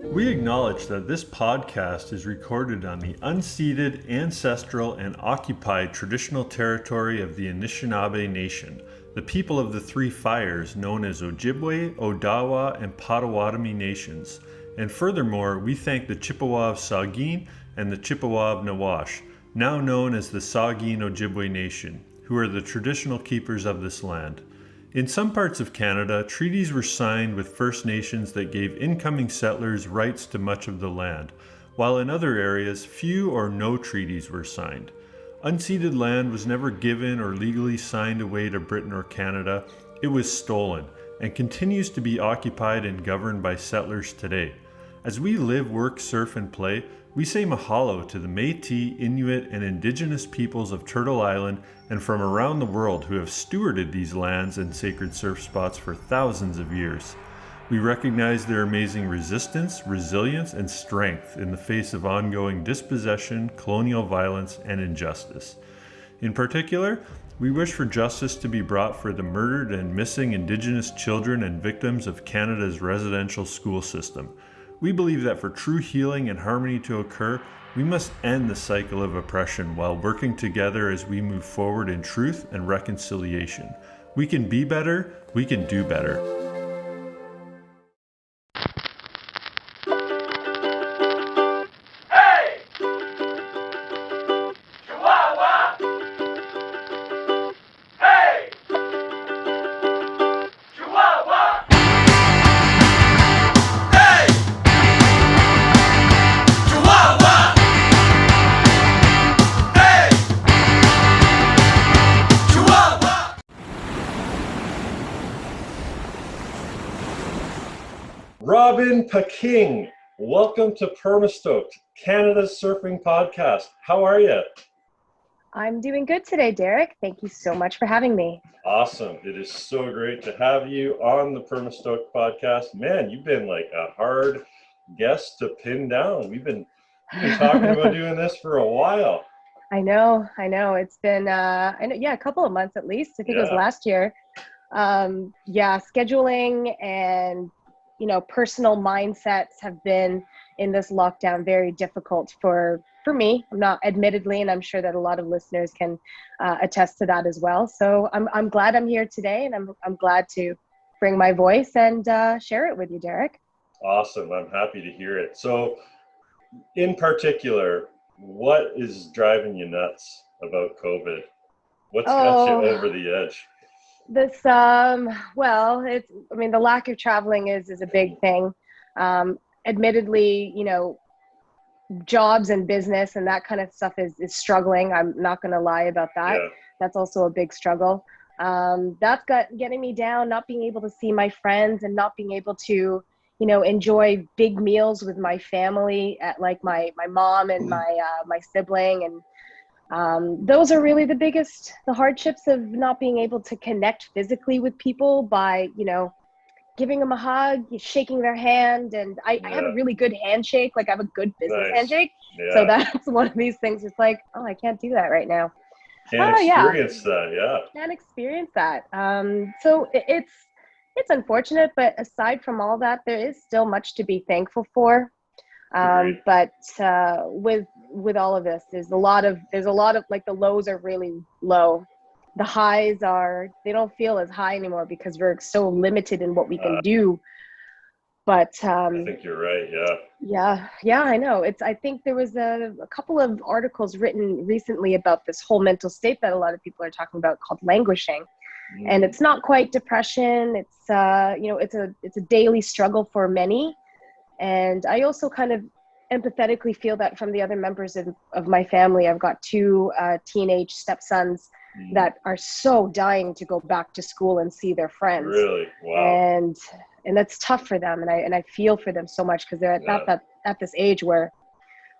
We acknowledge that this podcast is recorded on the unceded, ancestral, and occupied traditional territory of the Anishinaabe Nation, the people of the Three Fires known as Ojibwe, Odawa, and Potawatomi nations. And furthermore, we thank the Chippewa of Saugeen and the Chippewa of Nawash, now known as the Saugeen Ojibwe Nation, who are the traditional keepers of this land. In some parts of Canada, treaties were signed with First Nations that gave incoming settlers rights to much of the land, while in other areas, few or no treaties were signed. Unceded land was never given or legally signed away to Britain or Canada. It was stolen and continues to be occupied and governed by settlers today. As we live, work, surf, and play, we say mahalo to the Métis, Inuit, and Indigenous peoples of Turtle Island and from around the world who have stewarded these lands and sacred surf spots for thousands of years. We recognize their amazing resistance, resilience, and strength in the face of ongoing dispossession, colonial violence, and injustice. In particular, we wish for justice to be brought for the murdered and missing Indigenous children and victims of Canada's residential school system. We believe that for true healing and harmony to occur, we must end the cycle of oppression while working together as we move forward in truth and reconciliation. We can be better, we can do better. Pacquing, welcome to Permastoked, Canada's surfing podcast. How are you? I'm doing good today, Derik. Thank you so much for having me. Awesome. It is so great to have you on the Permastoked podcast. Man, you've been like a hard guest to pin down. We've been talking about doing this for a while. I know. It's been, a couple of months at least. I think it was last year. Scheduling and personal mindsets have been in this lockdown very difficult for me. I'm not admittedly, and I'm sure that a lot of listeners can attest to that as well. So I'm glad I'm here today, and I'm glad to bring my voice and share it with you, Derik. Awesome. I'm happy to hear it. So in particular, what is driving you nuts about COVID? What's got you over the edge? This, the lack of traveling is a big thing. Admittedly, jobs and business and that kind of stuff is struggling. I'm not going to lie about that. Yeah. That's also a big struggle. That's getting me down, not being able to see my friends and not being able to, enjoy big meals with my family at like my mom and my sibling. And those are really the hardships of not being able to connect physically with people by, giving them a hug, shaking their hand. And I have a really good handshake. Like I have a good business handshake. Yeah. So that's one of these things. It's like, oh, I can't do that right now. Can't experience that. So it's unfortunate, but aside from all that, there is still much to be thankful for. But with all of this, there's a lot of like the lows are really low. The highs they don't feel as high anymore because we're so limited in what we can do. But I think you're right. Yeah, I know. I think there was a couple of articles written recently about this whole mental state that a lot of people are talking about called languishing. And it's not quite depression. It's it's a daily struggle for many. And I also kind of empathetically feel that from the other members of my family. I've got two teenage stepsons that are so dying to go back to school and see their friends. Really? Wow. And that's tough for them. And I feel for them so much because they're at this age where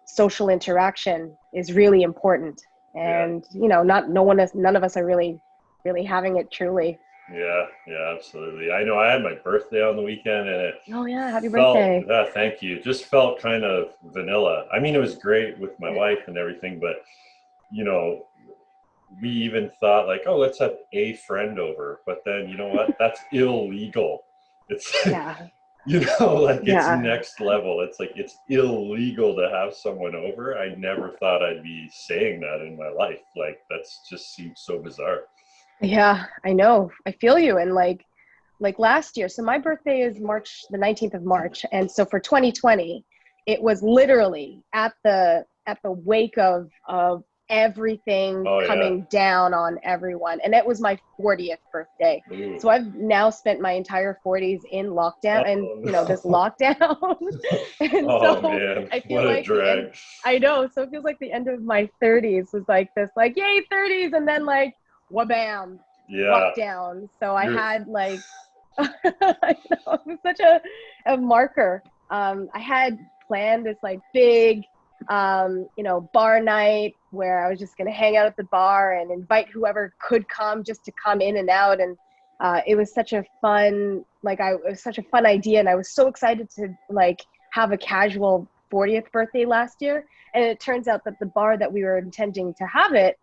social interaction is really important. And, none of us are really having it truly. Yeah, absolutely. I know I had my birthday on the weekend and happy birthday. Thank you. Just felt kind of vanilla. I mean, it was great with my wife and everything, but we even thought like, oh, let's have a friend over, but then you know what? That's illegal. It's like it's Yeah. next level. It's like it's illegal to have someone over. I never thought I'd be saying that in my life. Like that's just seems so bizarre. Yeah, I know. I feel you. And like last year, so my birthday is the 19th of March. And so for 2020, it was literally at the wake of everything Oh yeah. coming down on everyone. And it was my 40th birthday. Ooh. So I've now spent my entire 40s in lockdown and Oh this no. lockdown. And Oh so man, I feel what a like the end, drag. I know. So it feels like the end of my 30s was like this, like, yay, 30s. And then like, wha-bam, Yeah. lockdown. So I You're had like, I know, it was such a marker. I had planned this like big, bar night where I was just going to hang out at the bar and invite whoever could come just to come in and out. And it was such a fun, it was such a fun idea. And I was so excited to like have a casual 40th birthday last year. And it turns out that the bar that we were intending to have it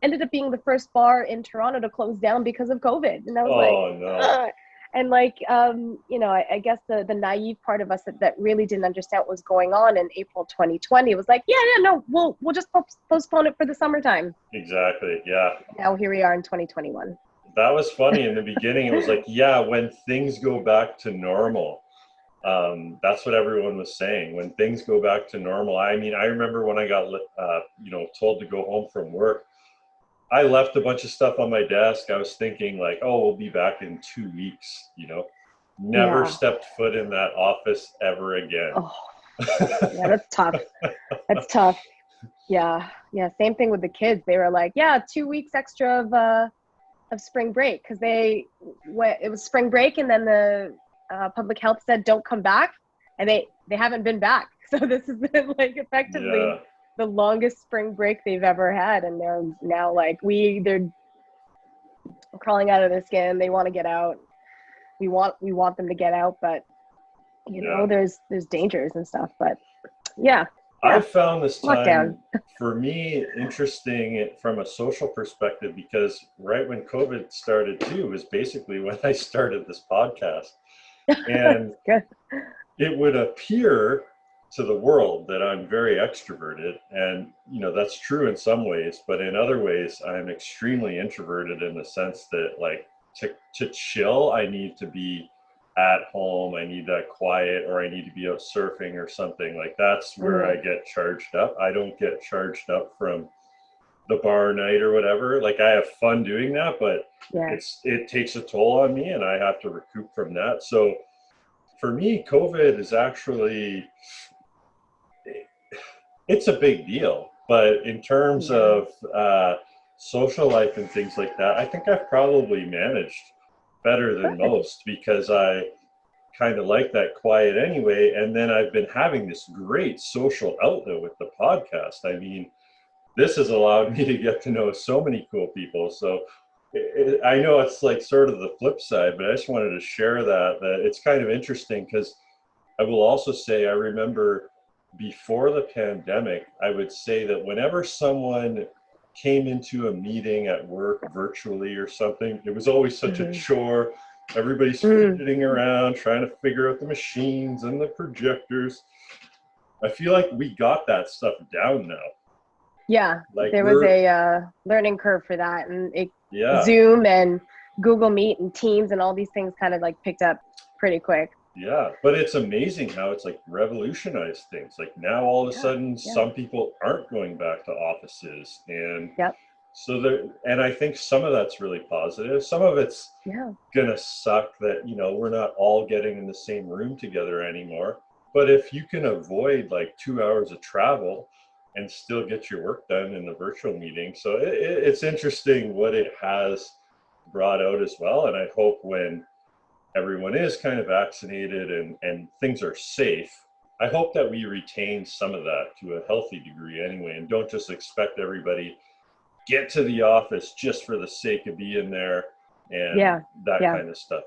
ended up being the first bar in Toronto to close down because of COVID. And I was oh like, no. ugh. And like, I guess the naive part of us that really didn't understand what was going on in April 2020 was like, yeah, no, we'll just postpone it for the summertime. Exactly. Yeah. Now here we are in 2021. That was funny in the beginning. It was like, yeah, when things go back to normal. That's what everyone was saying. When things go back to normal. I mean, I remember when I got, told to go home from work, I left a bunch of stuff on my desk. I was thinking like, oh, we'll be back in 2 weeks, never Yeah. stepped foot in that office ever again. Oh, yeah, that's tough. That's tough. Yeah. Yeah. Same thing with the kids. They were like, yeah, 2 weeks extra of spring break. Cause it was spring break and then the public health said, don't come back. And they haven't been back. So this has been like effectively Yeah. the longest spring break they've ever had. And they're now like, they're crawling out of their skin. They want to get out. We want them to get out, but there's dangers and stuff, but yeah. I found this time Lockdown. for me interesting from a social perspective because right when COVID started too was basically when I started this podcast. And Good. it would appear to the world that I'm very extroverted, and that's true in some ways, but in other ways I'm extremely introverted in the sense that like to chill I need to be at home, I need that quiet, or I need to be out surfing or something. Like that's where I get charged up. I don't get charged up from the bar night or whatever. Like I have fun doing that, but it takes a toll on me and I have to recoup from that. So for me, COVID is actually, it's a big deal, but in terms of social life and things like that, I think I've probably managed better than most because I kind of like that quiet anyway. And then I've been having this great social outlet with the podcast. I mean, this has allowed me to get to know so many cool people. So I know it's like sort of the flip side, but I just wanted to share that it's kind of interesting because I will also say, I remember before the pandemic, I would say that whenever someone came into a meeting at work virtually or something, it was always such a chore. Everybody's fidgeting around, trying to figure out the machines and the projectors. I feel like we got that stuff down now. Yeah, like there was a learning curve for that, and Zoom and Google Meet and Teams and all these things kind of like picked up pretty quick. Yeah, but it's amazing how it's like revolutionized things. Like now all of a sudden some people aren't going back to offices, and so and I think some of that's really positive. Some of it's gonna suck that we're not all getting in the same room together anymore. But if you can avoid like 2 hours of travel and still get your work done in the virtual meeting, so it's interesting what it has brought out as well. And I hope when everyone is kind of vaccinated and things are safe, I hope that we retain some of that to a healthy degree anyway, and don't just expect everybody get to the office just for the sake of being there and that kind of stuff,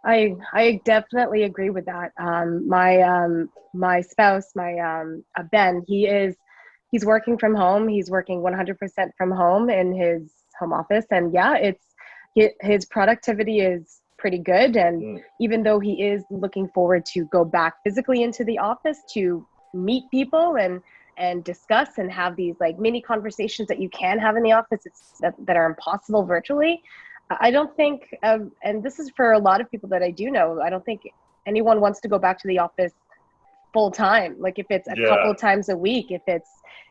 I definitely agree with that. My spouse, Ben, he's working from home. He's working 100% from home in his home office, and his productivity is pretty good. And even though he is looking forward to go back physically into the office to meet people and discuss and have these like mini conversations that you can have in the office that are impossible virtually. I don't think, and this is for a lot of people that I do know, I don't think anyone wants to go back to the office full time. Like if it's a couple of times a week, if it's,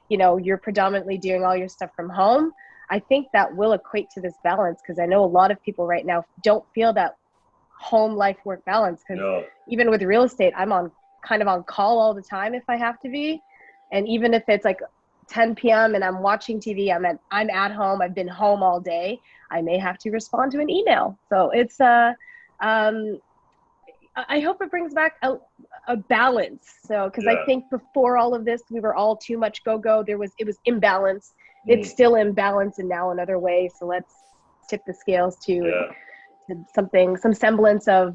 you know, you're predominantly doing all your stuff from home, I think that will equate to this balance, because I know a lot of people right now don't feel that home life work balance, because even with real estate, I'm on kind of on call all the time if I have to be. And even if it's like 10 p.m. and I'm watching TV, I'm at home, I've been home all day, I may have to respond to an email. So it's I hope it brings back a balance. So, because I think before all of this, we were all too much go. It was imbalance. It's still imbalance in now another way. So let's tip the scales to some semblance of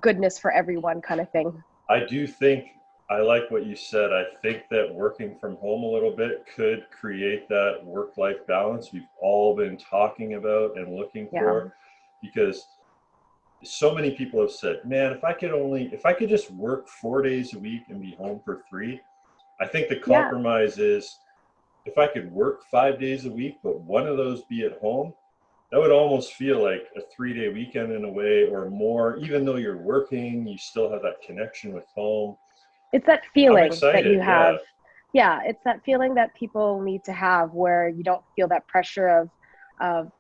goodness for everyone, kind of thing. I do think, I like what you said. I think that working from home a little bit could create that work-life balance we've all been talking about and looking for, because so many people have said, man, if I could just work 4 days a week and be home for 3. I think the compromise is, if I could work 5 days a week, but one of those be at home, that would almost feel like a 3-day weekend in a way, or more. Even though you're working, you still have that connection with home. It's that feeling that you have. Yeah, it's that feeling that people need to have, where you don't feel that pressure of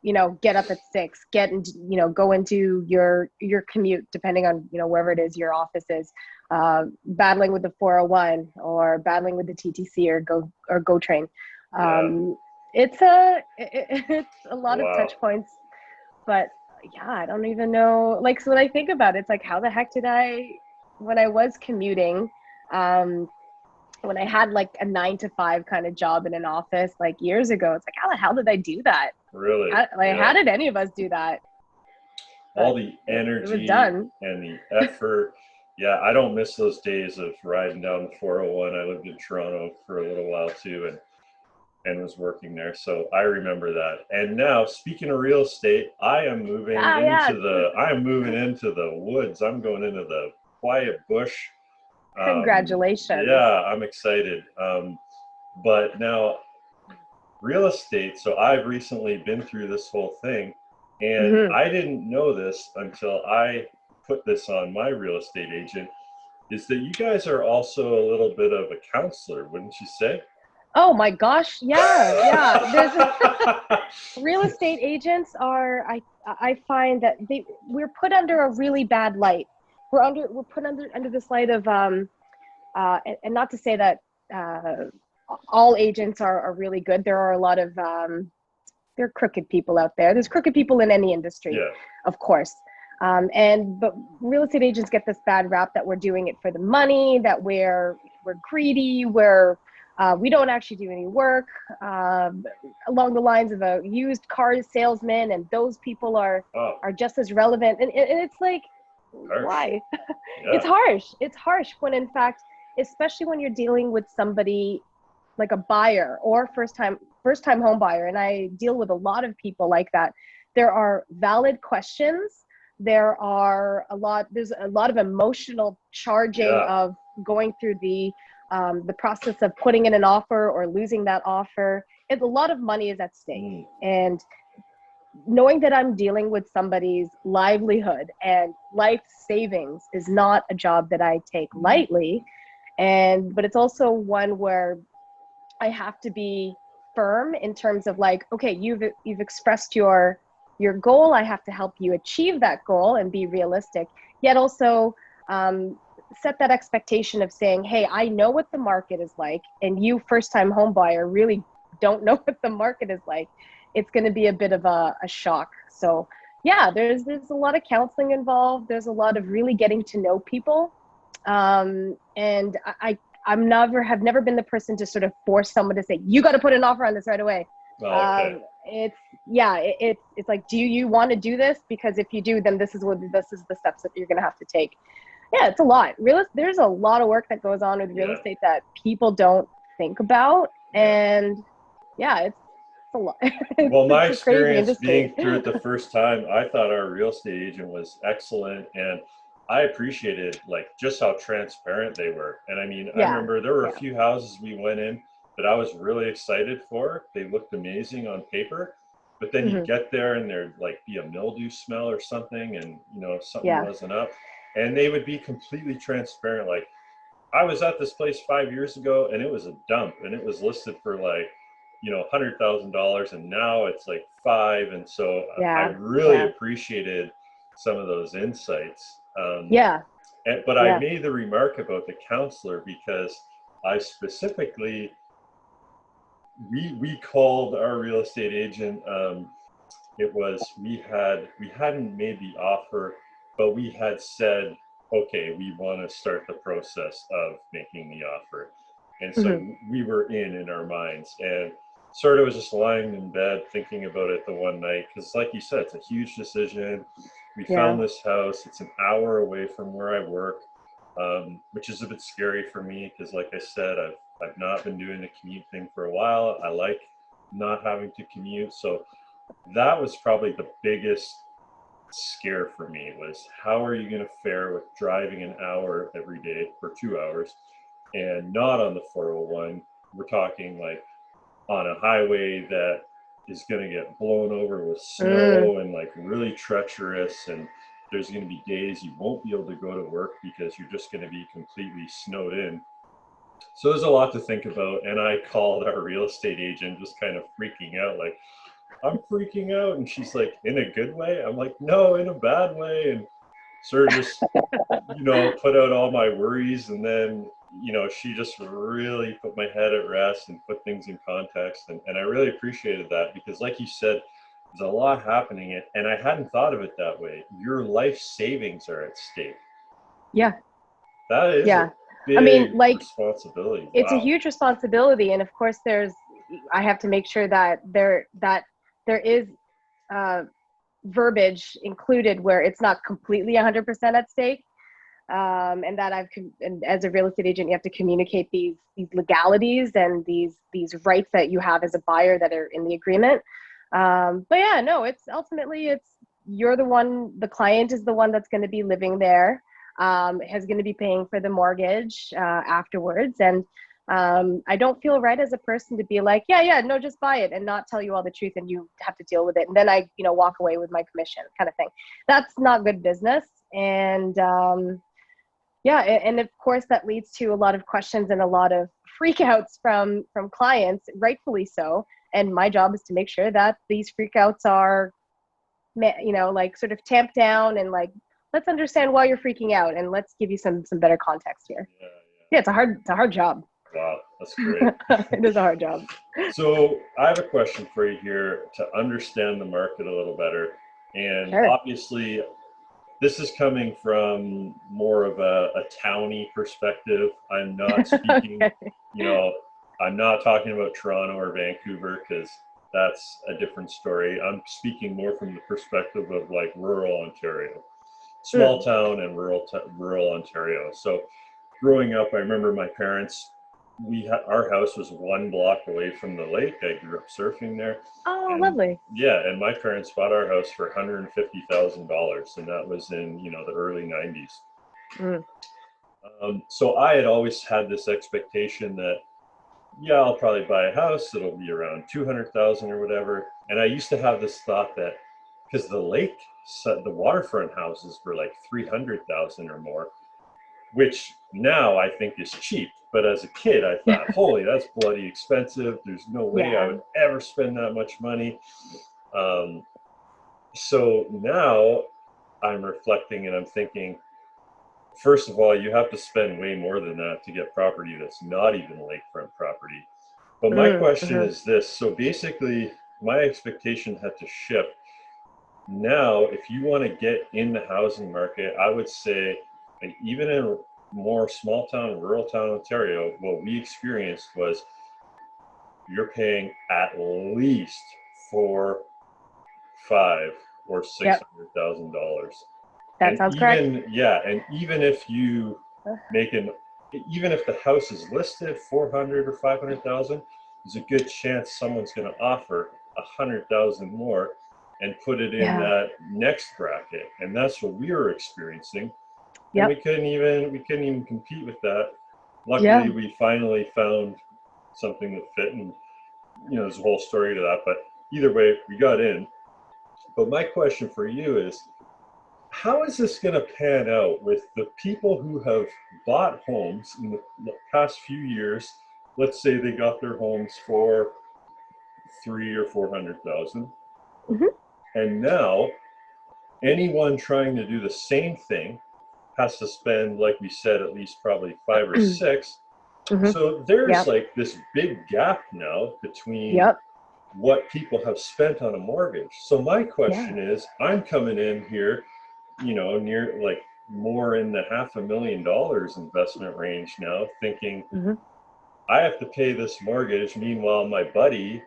you know, get up at 6, you know, go into your commute, depending on, you know, wherever it is your office is, battling with the 401 or battling with the TTC or go train. It's a lot of touch points, but I don't even know. Like, so when I think about it, it's like, how the heck did when I was commuting, when I had like a 9-to-5 kind of job in an office like years ago, it's like, how the hell did I do that? Really? How did any of us do that? All the energy it was done. And the effort. I don't miss those days of riding down the 401. I lived in Toronto for a little while too, and was working there. So I remember that. And now, speaking of real estate, I am moving into the woods. I'm going into the quiet bush. Congratulations. I'm excited. But now, real estate, so I've recently been through this whole thing, and I didn't know this until I put this on my real estate agent, is that you guys are also a little bit of a counselor, wouldn't you say? Oh my gosh, There's real estate agents are, I find that we're put under a really bad light. We're put under this light of and not to say that all agents are really good. There are a lot of there are crooked people out there. There's crooked people in any industry, of course. But real estate agents get this bad rap that we're doing it for the money, that we're greedy, we don't actually do any work, along the lines of a used car salesman, and those people are just as relevant. And it's like, why? It's harsh when, in fact, especially when you're dealing with somebody like a buyer or first time home buyer, and I deal with a lot of people like that. There are valid questions. There's a lot of emotional charging of going through the process of putting in an offer or losing that offer. A lot of money is at stake. And knowing that I'm dealing with somebody's livelihood and life savings is not a job that I take lightly. But it's also one where I have to be firm in terms of like, okay, you've expressed your goal. I have to help you achieve that goal and be realistic, yet also set that expectation of saying, hey, I know what the market is like, and you first-time home buyer really don't know what the market is like. It's going to be a bit of a shock. So there's a lot of counseling involved. There's a lot of really getting to know people. And have never been the person to sort of force someone to say, you got to put an offer on this right away. It's like, do you want to do this? Because if you do, then this is the steps that you're going to have to take. It's a lot. There's a lot of work that goes on with real estate that people don't think about. And it's a lot. Well, my It's a crazy experience industry. being through it the first time, I thought our real estate agent was excellent, and I appreciated like just how transparent they were. And I mean, I Yeah, remember there were a yeah. few houses we went in that I was really excited for. They looked amazing on paper, but then you Hmm. get there and there'd like be a mildew smell or something, and something Yeah. wasn't up, and they would be completely transparent. Like, I was at this place 5 years ago and it was a dump and it was listed for like, $100,000, and now it's like five. And so I Yeah. really Yeah. appreciated some of those insights. Yeah. But I Yeah. made the remark about the counselor because I specifically, we called our real estate agent. It was, we hadn't made the offer, but we had said, okay, we want to start the process of making the offer. And so Hmm. we were in our minds, and sort of was just lying in bed thinking about it the one night, because like you said, it's a huge decision. We Yeah. found this house, it's an hour away from where I work, which is a bit scary for me because like I said, I've not been doing the commute thing for a while. I like not having to commute. So that was probably the biggest scare for me, was how are you going to fare with driving an hour every day for 2 hours and not on the 401. We're talking like on a highway that is going to get blown over with Mm. snow and like really treacherous, and there's going to be days you won't be able to go to work because you're just going to be completely snowed in. So there's a lot to think about, and I called our real estate agent just kind of freaking out, like, I'm freaking out. And she's like, in a good way? I'm like, no, in a bad way. And sort of just, put out all my worries. And then, she just really put my head at rest and put things in context. And I really appreciated that because, like you said, there's a lot happening. And I hadn't thought of it that way. Your life savings are at stake. Yeah. That is a Yeah. I mean, big like, responsibility. it's a Wow. huge responsibility, and of course I have to make sure that there is uh, verbiage included where it's not completely 100% at stake, and that and as a real estate agent, you have to communicate these legalities and these rights that you have as a buyer that are in the agreement. But yeah, no, it's ultimately you're the client is the one that's going to be living there, is going to be paying for the mortgage afterwards. And I don't feel right as a person to be like, yeah, no, just buy it and not tell you all the truth and you have to deal with it. And then I, walk away with my commission kind of thing. That's not good business. And yeah, and of course that leads to a lot of questions and a lot of freakouts from clients, rightfully so. And my job is to make sure that these freakouts are, like sort of tamped down and like, let's understand why you're freaking out and let's give you some better context here. Yeah, Yeah, it's a hard job. wow, that's great. It is a hard job. So I have a question for you here to understand the market a little better. And Sure. obviously, this is coming from more of a townie perspective. I'm not speaking, Okay. I'm not talking about Toronto or Vancouver because that's a different story. I'm speaking more from the perspective of like rural Ontario, small town and rural Ontario. So growing up, I remember my parents, our house was 1 block away from the lake. I grew up surfing there. Oh, And lovely. yeah, and my parents bought our house for $150,000, and that was in the early 90s. Mm. So I had always had this expectation that, yeah, I'll probably buy a house, it'll be around 200,000 or whatever. And I used to have this thought that because the waterfront houses were like 300,000 or more, which now I think is cheap. But as a kid, I thought, holy, that's bloody expensive. There's no way I Yeah. would ever spend that much money. So now I'm reflecting and I'm thinking, first of all, you have to spend way more than that to get property that's not even lakefront property. But my question Mm-hmm. is this. So basically, my expectation had to shift. Now, if you want to get in the housing market, I would say, and even in more small town, rural town Ontario, what we experienced was you're paying at least 4, 5, or Yep. $600,000. That And sounds correct. even if you make even if the house is listed 400 or 500,000, there's a good chance someone's going to offer 100,000 more and put it in that next bracket. And that's what we were experiencing. And we couldn't even compete with that. Luckily, we finally found something that fit, and there's a whole story to that. But either way, we got in. But my question for you is, how is this going to pan out with the people who have bought homes in the past few years? Let's say they got their homes for 300,000 or 400,000, and now anyone trying to do the same thing has to spend, like we said, at least probably 5 or 6. So there's like this big gap now between what people have spent on a mortgage. So my question is, I'm coming in here, near like more in the $500,000 investment range now, thinking I have to pay this mortgage. Meanwhile, my buddy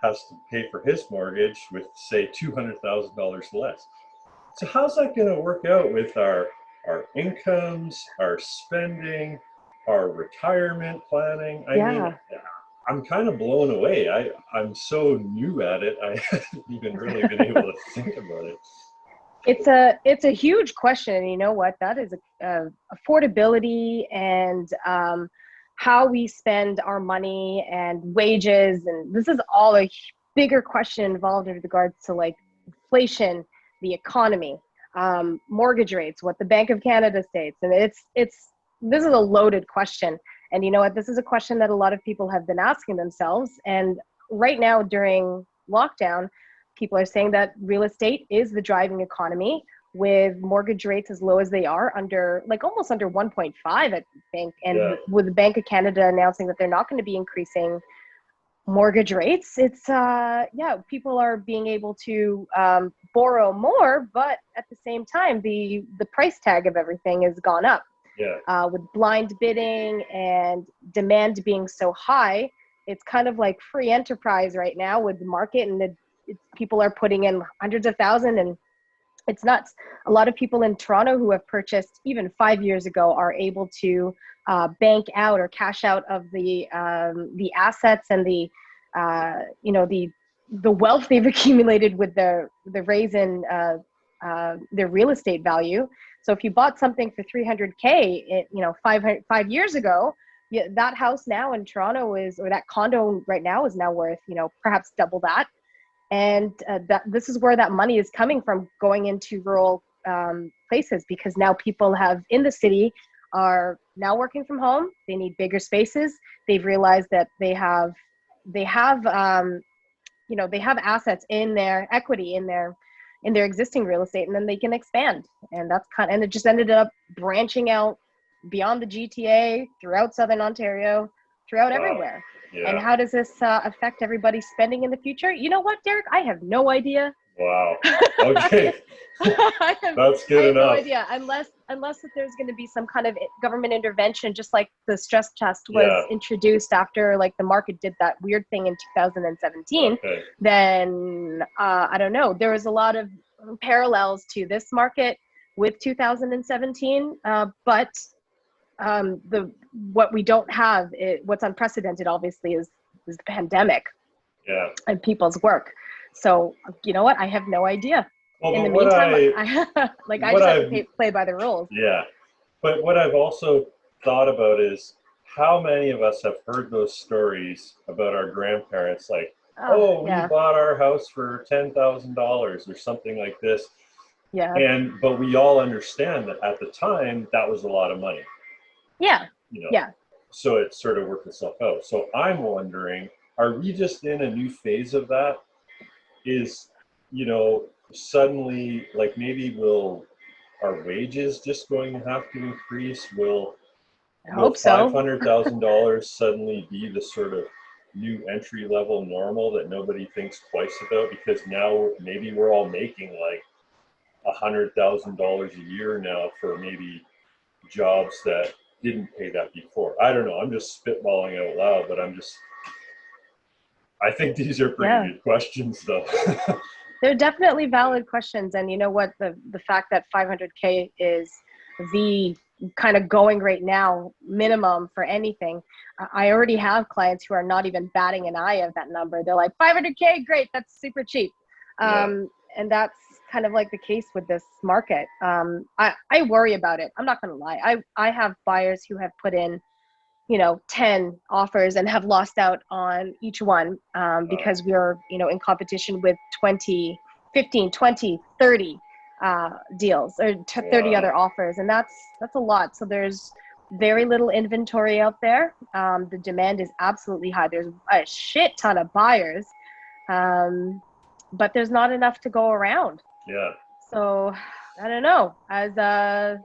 has to pay for his mortgage with, say, $200,000 less. So how's that going to work out with our incomes, our spending, our retirement planning? I mean, I'm kind of blown away. I'm so new at it. I haven't even really been able to think about it. It's a huge question. And you know what? That is affordability and how we spend our money and wages. And this is all a bigger question involved in regards to like inflation, the economy, mortgage rates, what the Bank of Canada states. And this is a loaded question. And you know what? This is a question that a lot of people have been asking themselves. And right now during lockdown, people are saying that real estate is the driving economy, with mortgage rates as low as they are, almost under 1.5, I think. And with the Bank of Canada announcing that they're not going to be increasing mortgage rates, it's people are being able to borrow more, but at the same time, the price tag of everything has gone up. With blind bidding and demand being so high, it's kind of like free enterprise right now with the market, and people are putting in hundreds of thousands, and it's nuts. A lot of people in Toronto who have purchased even 5 years ago are able to bank out or cash out of the assets and the wealth they've accumulated with the raise in their real estate value. So if you bought something for $300K, 5 years ago, that house now in Toronto or that condo right now is now worth, perhaps double that. And this is where that money is coming from, going into rural places, because now people in the city are now working from home. They need bigger spaces. They've realized that they have assets in their equity in their existing real estate, and then they can expand. And and it just ended up branching out beyond the GTA, throughout Southern Ontario, throughout everywhere. And how does this affect everybody's spending in the future? You know what, Derik? I have no idea. Wow. Okay. That's good enough. No idea, unless that there's going to be some kind of government intervention, just like the stress test was introduced after like the market did that weird thing in 2017. Then I don't know. There was a lot of parallels to this market with 2017, but what we don't have, what's unprecedented, obviously, is the pandemic and people's work. So you know what? I have no idea. Well, in the meantime, I just have to play by the rules. Yeah, but what I've also thought about is how many of us have heard those stories about our grandparents, like, we bought our house for $10,000 or something like this. But we all understand that at the time that was a lot of money. So it sort of worked itself out. So I'm wondering, are we just in a new phase of that? Is, suddenly, like, maybe will our wages just going to have to increase? Will $500,000 suddenly be the sort of new entry level normal that nobody thinks twice about? Because now maybe we're all making like $100,000 a year now for maybe jobs that didn't pay that before. I don't know. I'm just spitballing out loud, but I think these are pretty good questions, though. They're definitely valid questions. And you know what? The fact that $500K is the kind of going right now, minimum for anything. I already have clients who are not even batting an eye at that number. They're like 500K, great, that's super cheap. And that's kind of like the case with this market. I worry about it. I'm not going to lie. I have buyers who have put in, 10 offers and have lost out on each one because we're, in competition with 20, 15, 20, 30 deals or 30 other offers. And that's a lot. So there's very little inventory out there. The demand is absolutely high. There's a shit ton of buyers, but there's not enough to go around. Yeah. So I don't know, as a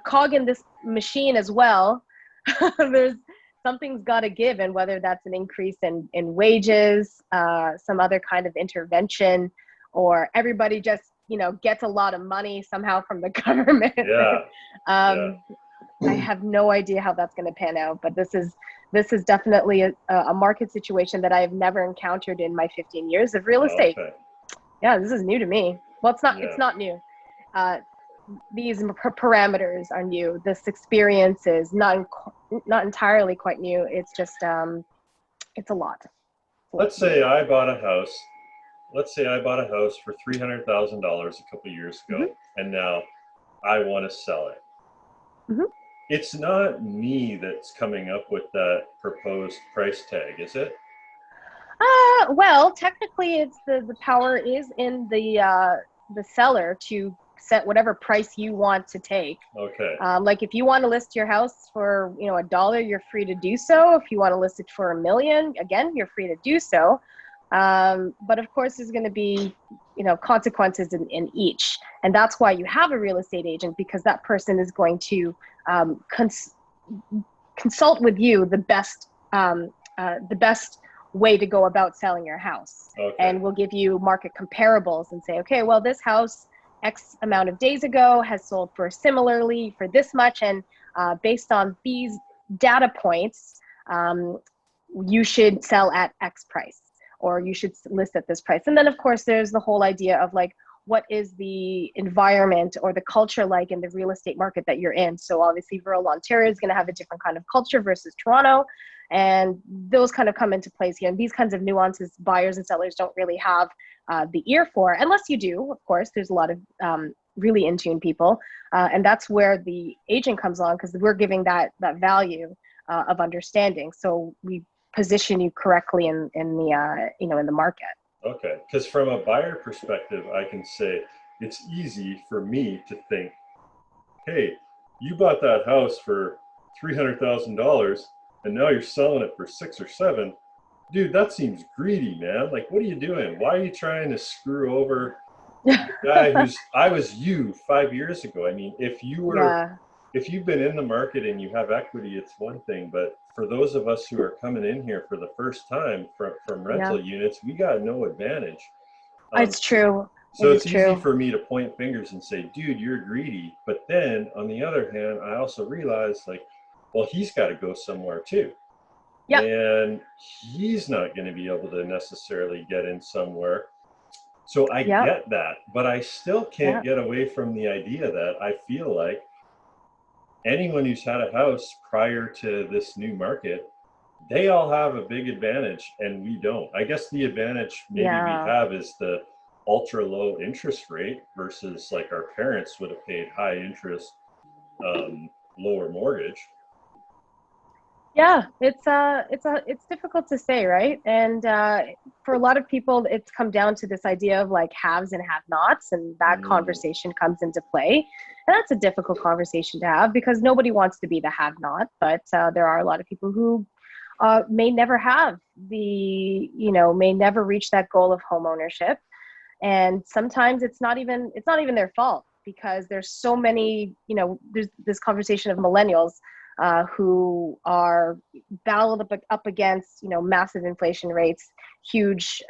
cog in this machine as well, there's something's got to give, and whether that's an increase in wages, some other kind of intervention, or everybody just gets a lot of money somehow from the government. I have no idea how that's going to pan out, but this is definitely a market situation that I have never encountered in my 15 years of real estate. Okay. Yeah, this is new to me. Well, it's not new. These parameters are new. This experience is not entirely quite new. It's just it's a lot. Let's say I bought a house. For $300,000 a couple years ago, and now I want to sell it. It's not me that's coming up with that proposed price tag, is it? Well, technically, it's the power is in the seller to set whatever price you want to take. Okay. Like if you want to list your house for $1, you're free to do so. If you want to list it for $1 million, again, you're free to do so. But of course, there's going to be consequences in each, and that's why you have a real estate agent, because that person is going to consult with you the best way to go about selling your house. Okay. And we'll give you market comparables and say, okay, well, this house X amount of days ago has sold for similarly for this much, and based on these data points, you should sell at X price, or you should list at this price. And then of course there's the whole idea of like, what is the environment or the culture like in the real estate market that you're in? So obviously rural Ontario is going to have a different kind of culture versus Toronto, and those kind of come into place here. And these kinds of nuances, buyers and sellers don't really have the ear for, unless you do. Of course, there's a lot of really in tune people, and that's where the agent comes on, because we're giving that value of understanding. So we position you correctly in the market. Okay, because from a buyer perspective, I can say it's easy for me to think, hey, you bought that house for $300,000 and now you're selling it for 6 or 7. Dude, that seems greedy, man. Like, what are you doing? Why are you trying to screw over the guy I was you 5 years ago? I mean, if you've been in the market and you have equity, it's one thing, but for those of us who are coming in here for the first time from rental units, we got no advantage. It's true. So it's easy for me to point fingers and say, dude, you're greedy. But then on the other hand, I also realize, like, well, he's got to go somewhere too. Yep. And he's not going to be able to necessarily get in somewhere. So I get that, but I still can't get away from the idea that I feel like anyone who's had a house prior to this new market, they all have a big advantage and we don't. I guess the advantage maybe we have is the ultra low interest rate versus like our parents would have paid high interest, lower mortgage. Yeah, it's difficult to say, right? And for a lot of people, it's come down to this idea of like haves and have-nots, and that conversation comes into play. And that's a difficult conversation to have, because nobody wants to be the have-not, but there are a lot of people who may never have may never reach that goal of home ownership. And sometimes it's not even their fault, because there's so many, there's this conversation of millennials who are battled up against, massive inflation rates, huge,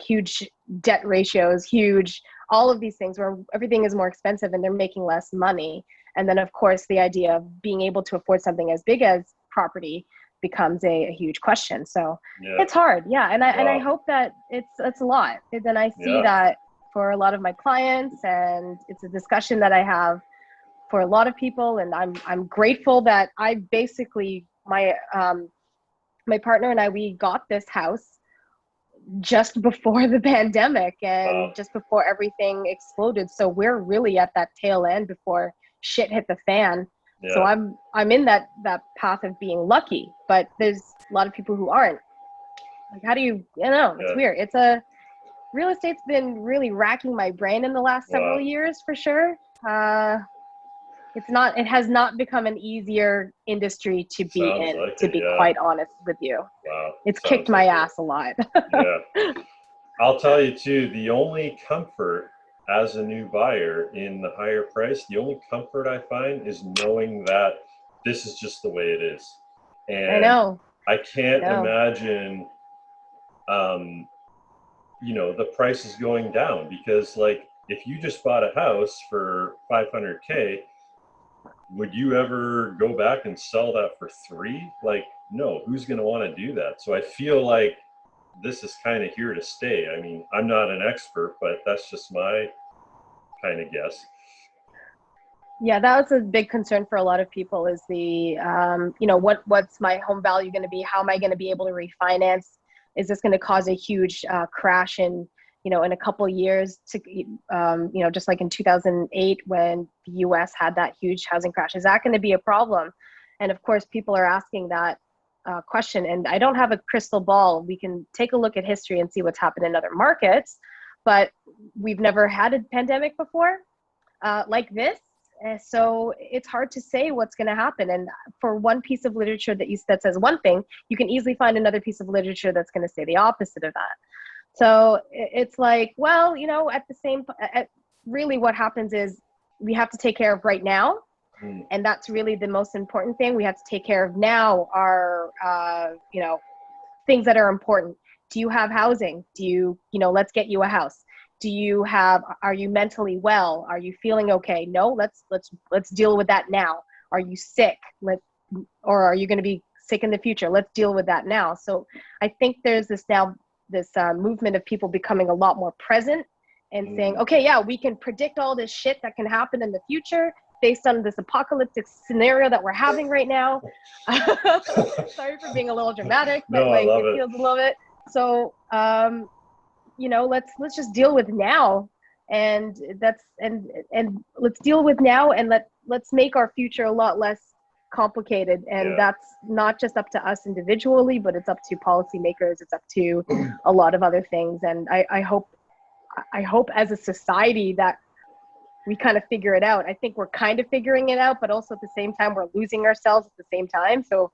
huge debt ratios, huge, all of these things where everything is more expensive and they're making less money. And then of course, the idea of being able to afford something as big as property becomes a huge question. So it's hard. Yeah. And I hope that it's a lot. And I see that for a lot of my clients, and it's a discussion that I have for a lot of people. And I'm grateful that I basically, my partner and I, we got this house just before the pandemic and just before everything exploded. So we're really at that tail end before shit hit the fan. Yeah. So I'm in that path of being lucky, but there's a lot of people who aren't. Like, how do you know, it's weird. Real estate's been really racking my brain in the last several years for sure. It has not become an easier industry to be in, like to be quite honest with you. Wow. It's kicked my ass a lot. Yeah. I'll tell you too, the only comfort as a new buyer in the higher price, the only comfort I find is knowing that this is just the way it is. And I know. I can't imagine, the price is going down, because like, if you just bought a house for $500K, would you ever go back and sell that for $3? Like, no, who's going to want to do that? So I feel like this is kind of here to stay. I mean, I'm not an expert, but that's just my kind of guess. Yeah, that was a big concern for a lot of people, is the, what's my home value going to be? How am I going to be able to refinance? Is this going to cause a huge crash in a couple of years to, just like in 2008 when the US had that huge housing crash? Is that going to be a problem? And of course, people are asking that question. And I don't have a crystal ball. We can take a look at history and see what's happened in other markets, but we've never had a pandemic before like this. So it's hard to say what's going to happen. And for one piece of literature that says one thing, you can easily find another piece of literature that's going to say the opposite of that. So it's like, well, really what happens is we have to take care of right now. And that's really the most important thing. We have to take care of now our, things that are important. Do you have housing? Do you, let's get you a house. Are you mentally well? Are you feeling okay? No, let's deal with that now. Are you sick? Or are you going to be sick in the future? Let's deal with that now. So I think there's this movement of people becoming a lot more present and saying, okay, yeah, we can predict all this shit that can happen in the future based on this apocalyptic scenario that we're having right now. Sorry for being a little dramatic, but it feels a little bit. So, let's just deal with now, and let's deal with now, and let's make our future a lot less complicated. And that's not just up to us individually, but it's up to policymakers. It's up to a lot of other things. And I hope as a society that we kind of figure it out. I think we're kind of figuring it out, but also at the same time, we're losing ourselves at the same time. So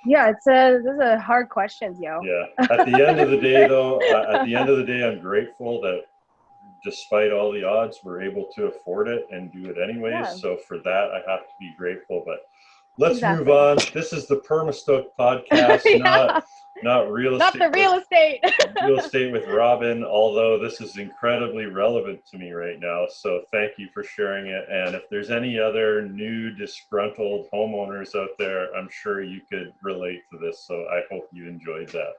yeah, those are hard questions, yo. Yeah. At the end of the day, though, I'm grateful that despite all the odds, we're able to afford it and do it anyways. Yeah. So for that, I have to be grateful. But let's move on. This is the Permastoked podcast, not real estate. Not the real estate. Real estate with Robin, although this is incredibly relevant to me right now. So thank you for sharing it. And if there's any other new disgruntled homeowners out there, I'm sure you could relate to this. So I hope you enjoyed that.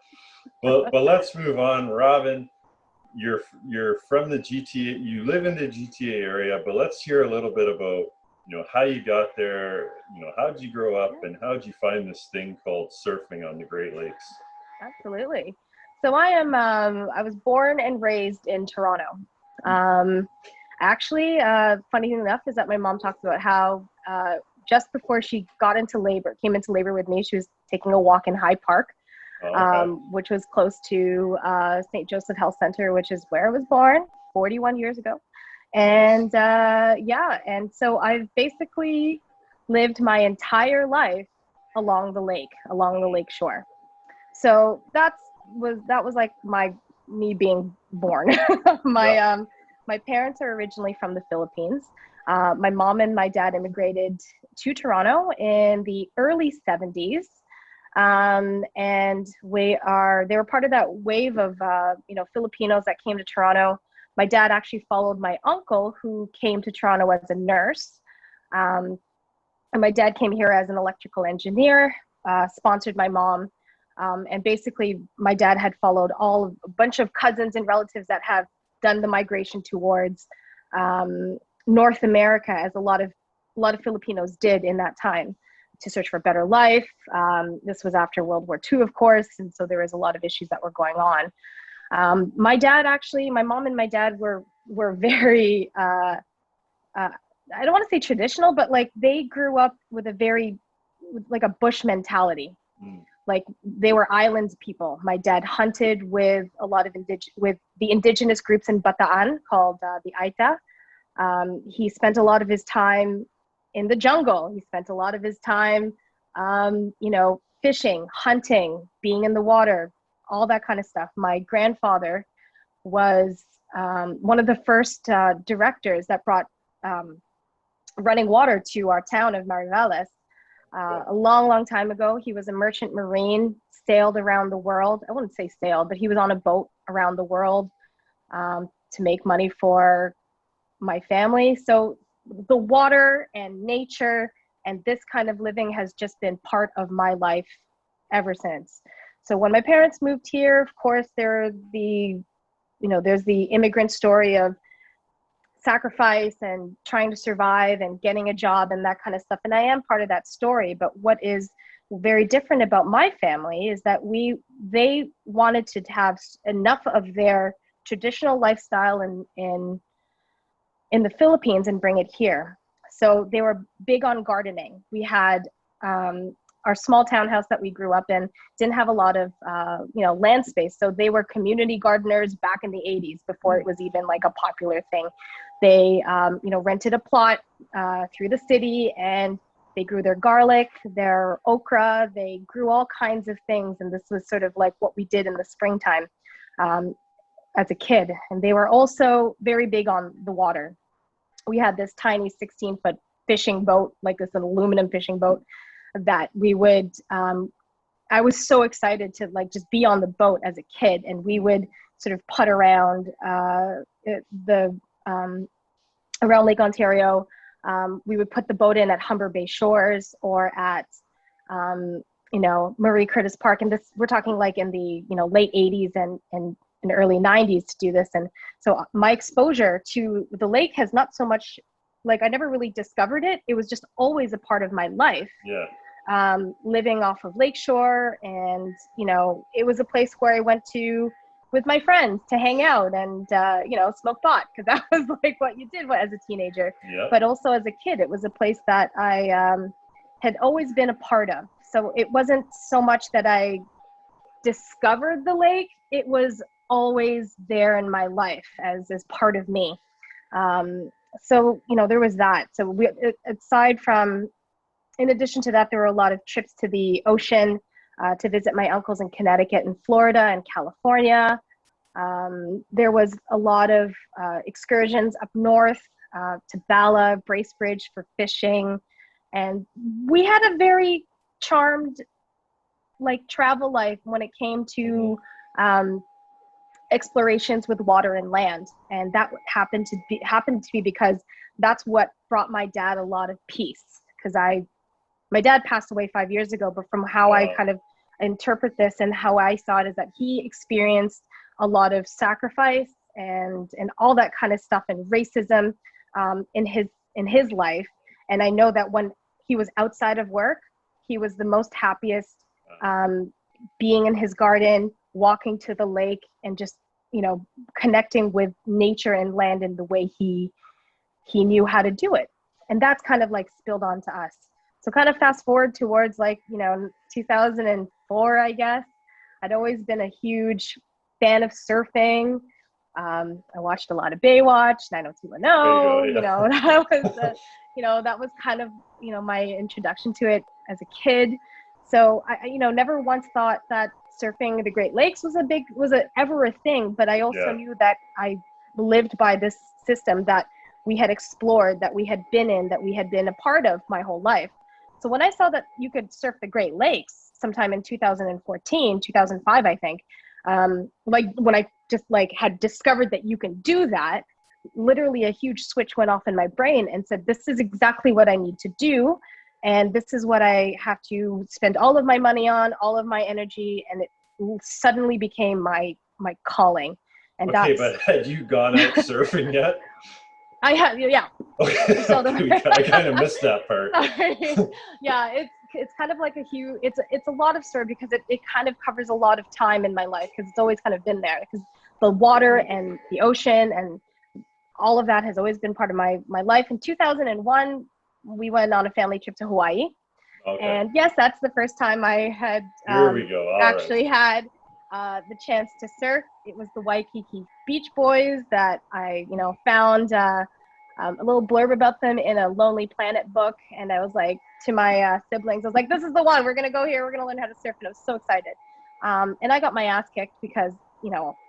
But let's move on. Robin, you're from the GTA, you live in the GTA area, but let's hear a little bit about how you got there, how did you grow up, and how did you find this thing called surfing on the Great Lakes? Absolutely. So I was born and raised in Toronto. Actually, funny enough is that my mom talks about how just before she came into labor with me, she was taking a walk in High Park, which was close to St. Joseph Health Center, which is where I was born 41 years ago. And and so I've basically lived my entire life along the lake shore. So that was like me being born. My parents are originally from the Philippines. My mom and my dad immigrated to Toronto in the early 70s. And they were part of that wave of Filipinos that came to Toronto. My dad actually followed my uncle, who came to Toronto as a nurse. And my dad came here as an electrical engineer, sponsored my mom. And basically, my dad had followed a bunch of cousins and relatives that have done the migration towards North America, as a lot of Filipinos did in that time, to search for a better life. This was after World War II, of course, and so there was a lot of issues that were going on. My mom and my dad were very, I don't want to say traditional, but like they grew up with like a bush mentality. Like they were island people. My dad hunted with a lot of with the indigenous groups in Bataan called the IHEART. He spent a lot of his time in the jungle. He spent a lot of his time, fishing, hunting, being in the water, all that kind of stuff. My grandfather was one of the first directors that brought running water to our town of Mariveles. A long time ago. He was a merchant marine, sailed around the world. I wouldn't say sailed, but he was on a boat around the world to make money for my family. So the water and nature and this kind of living has just been part of my life ever since. So when my parents moved here, of course, there's the immigrant story of sacrifice and trying to survive and getting a job and that kind of stuff. And I am part of that story. But what is very different about my family is that they wanted to have enough of their traditional lifestyle in the Philippines and bring it here. So they were big on gardening. We had our small townhouse that we grew up in didn't have a lot of land space. So they were community gardeners back in the 80s before it was even like a popular thing. They rented a plot through the city and they grew their garlic, their okra, they grew all kinds of things. And this was sort of like what we did in the springtime as a kid. And they were also very big on the water. We had this tiny 16-foot fishing boat, like this aluminum fishing boat that we would, I was so excited to like just be on the boat as a kid, and we would sort of putt around around Lake Ontario. We would put the boat in at Humber Bay Shores or at, Marie Curtis Park. And this, we're talking like in the, late 80s and early 90s to do this. And so my exposure to the lake has not so much, like I never really discovered it. It was just always a part of my life. Yeah. Living off of Lakeshore, and it was a place where I went to with my friends to hang out and smoke pot, because that was like what you did as a teenager. Yep. But also as a kid, it was a place that I had always been a part of. So it wasn't so much that I discovered the lake, it was always there in my life as part of me. So there was that. So in addition to that, there were a lot of trips to the ocean to visit my uncles in Connecticut and Florida and California. There was a lot of excursions up north to Bala, Bracebridge for fishing. And we had a very charmed travel life when it came to explorations with water and land. And that happened to be because that's what brought my dad a lot of peace. Because my dad passed away 5 years ago, but from how I kind of interpret this and how I saw it is that he experienced a lot of sacrifice and all that kind of stuff and racism in his life. And I know that when he was outside of work, he was the most happiest being in his garden, walking to the lake, and just connecting with nature and land in the way he knew how to do it. And that's kind of like spilled onto us. So kind of fast forward towards 2004, I guess. I'd always been a huge fan of surfing. I watched a lot of Baywatch, 90210. That was that was kind of my introduction to it as a kid. So I never once thought that surfing the Great Lakes was ever a thing. But I also knew that I lived by this system that we had explored, that we had been in, that we had been a part of my whole life. So when I saw that you could surf the Great Lakes sometime in 2014, 2005, I think, when I just had discovered that you can do that, literally a huge switch went off in my brain and said, this is exactly what I need to do. And this is what I have to spend all of my money on, all of my energy. And it suddenly became my calling. And okay, but had you gone out surfing yet? I had, yeah. Okay. So I kind of missed that part. Yeah, it's kind of like a huge, it's a lot of story because it kind of covers a lot of time in my life because it's always kind of been there because the water and the ocean and all of that has always been part of my life. In 2001, we went on a family trip to Hawaii. Okay. And yes, that's the first time I had Here we go. All actually right. had the chance to surf. It was the Waikiki Beach Boys that I, found a little blurb about them in a Lonely Planet book. And I was like, to my siblings, I was like, this is the one. We're going to go here. We're going to learn how to surf. And I was so excited. And I got my ass kicked because,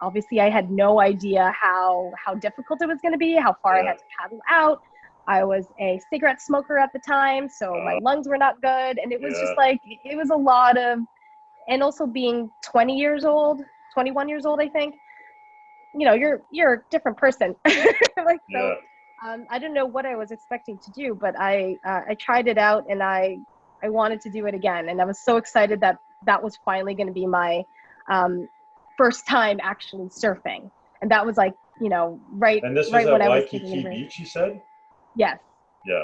obviously I had no idea how difficult it was going to be, how far I had to paddle out. I was a cigarette smoker at the time, so my lungs were not good. And it was just like, it was a lot of, and also being 21 years old, I think, you're a different person. Like, so, I didn't know what I was expecting to do, but I tried it out and I wanted to do it again. And I was so excited that was finally going to be my first time actually surfing. And that was like, right. And this right was when at I was Waikiki Beach, you said? Yes. Yeah.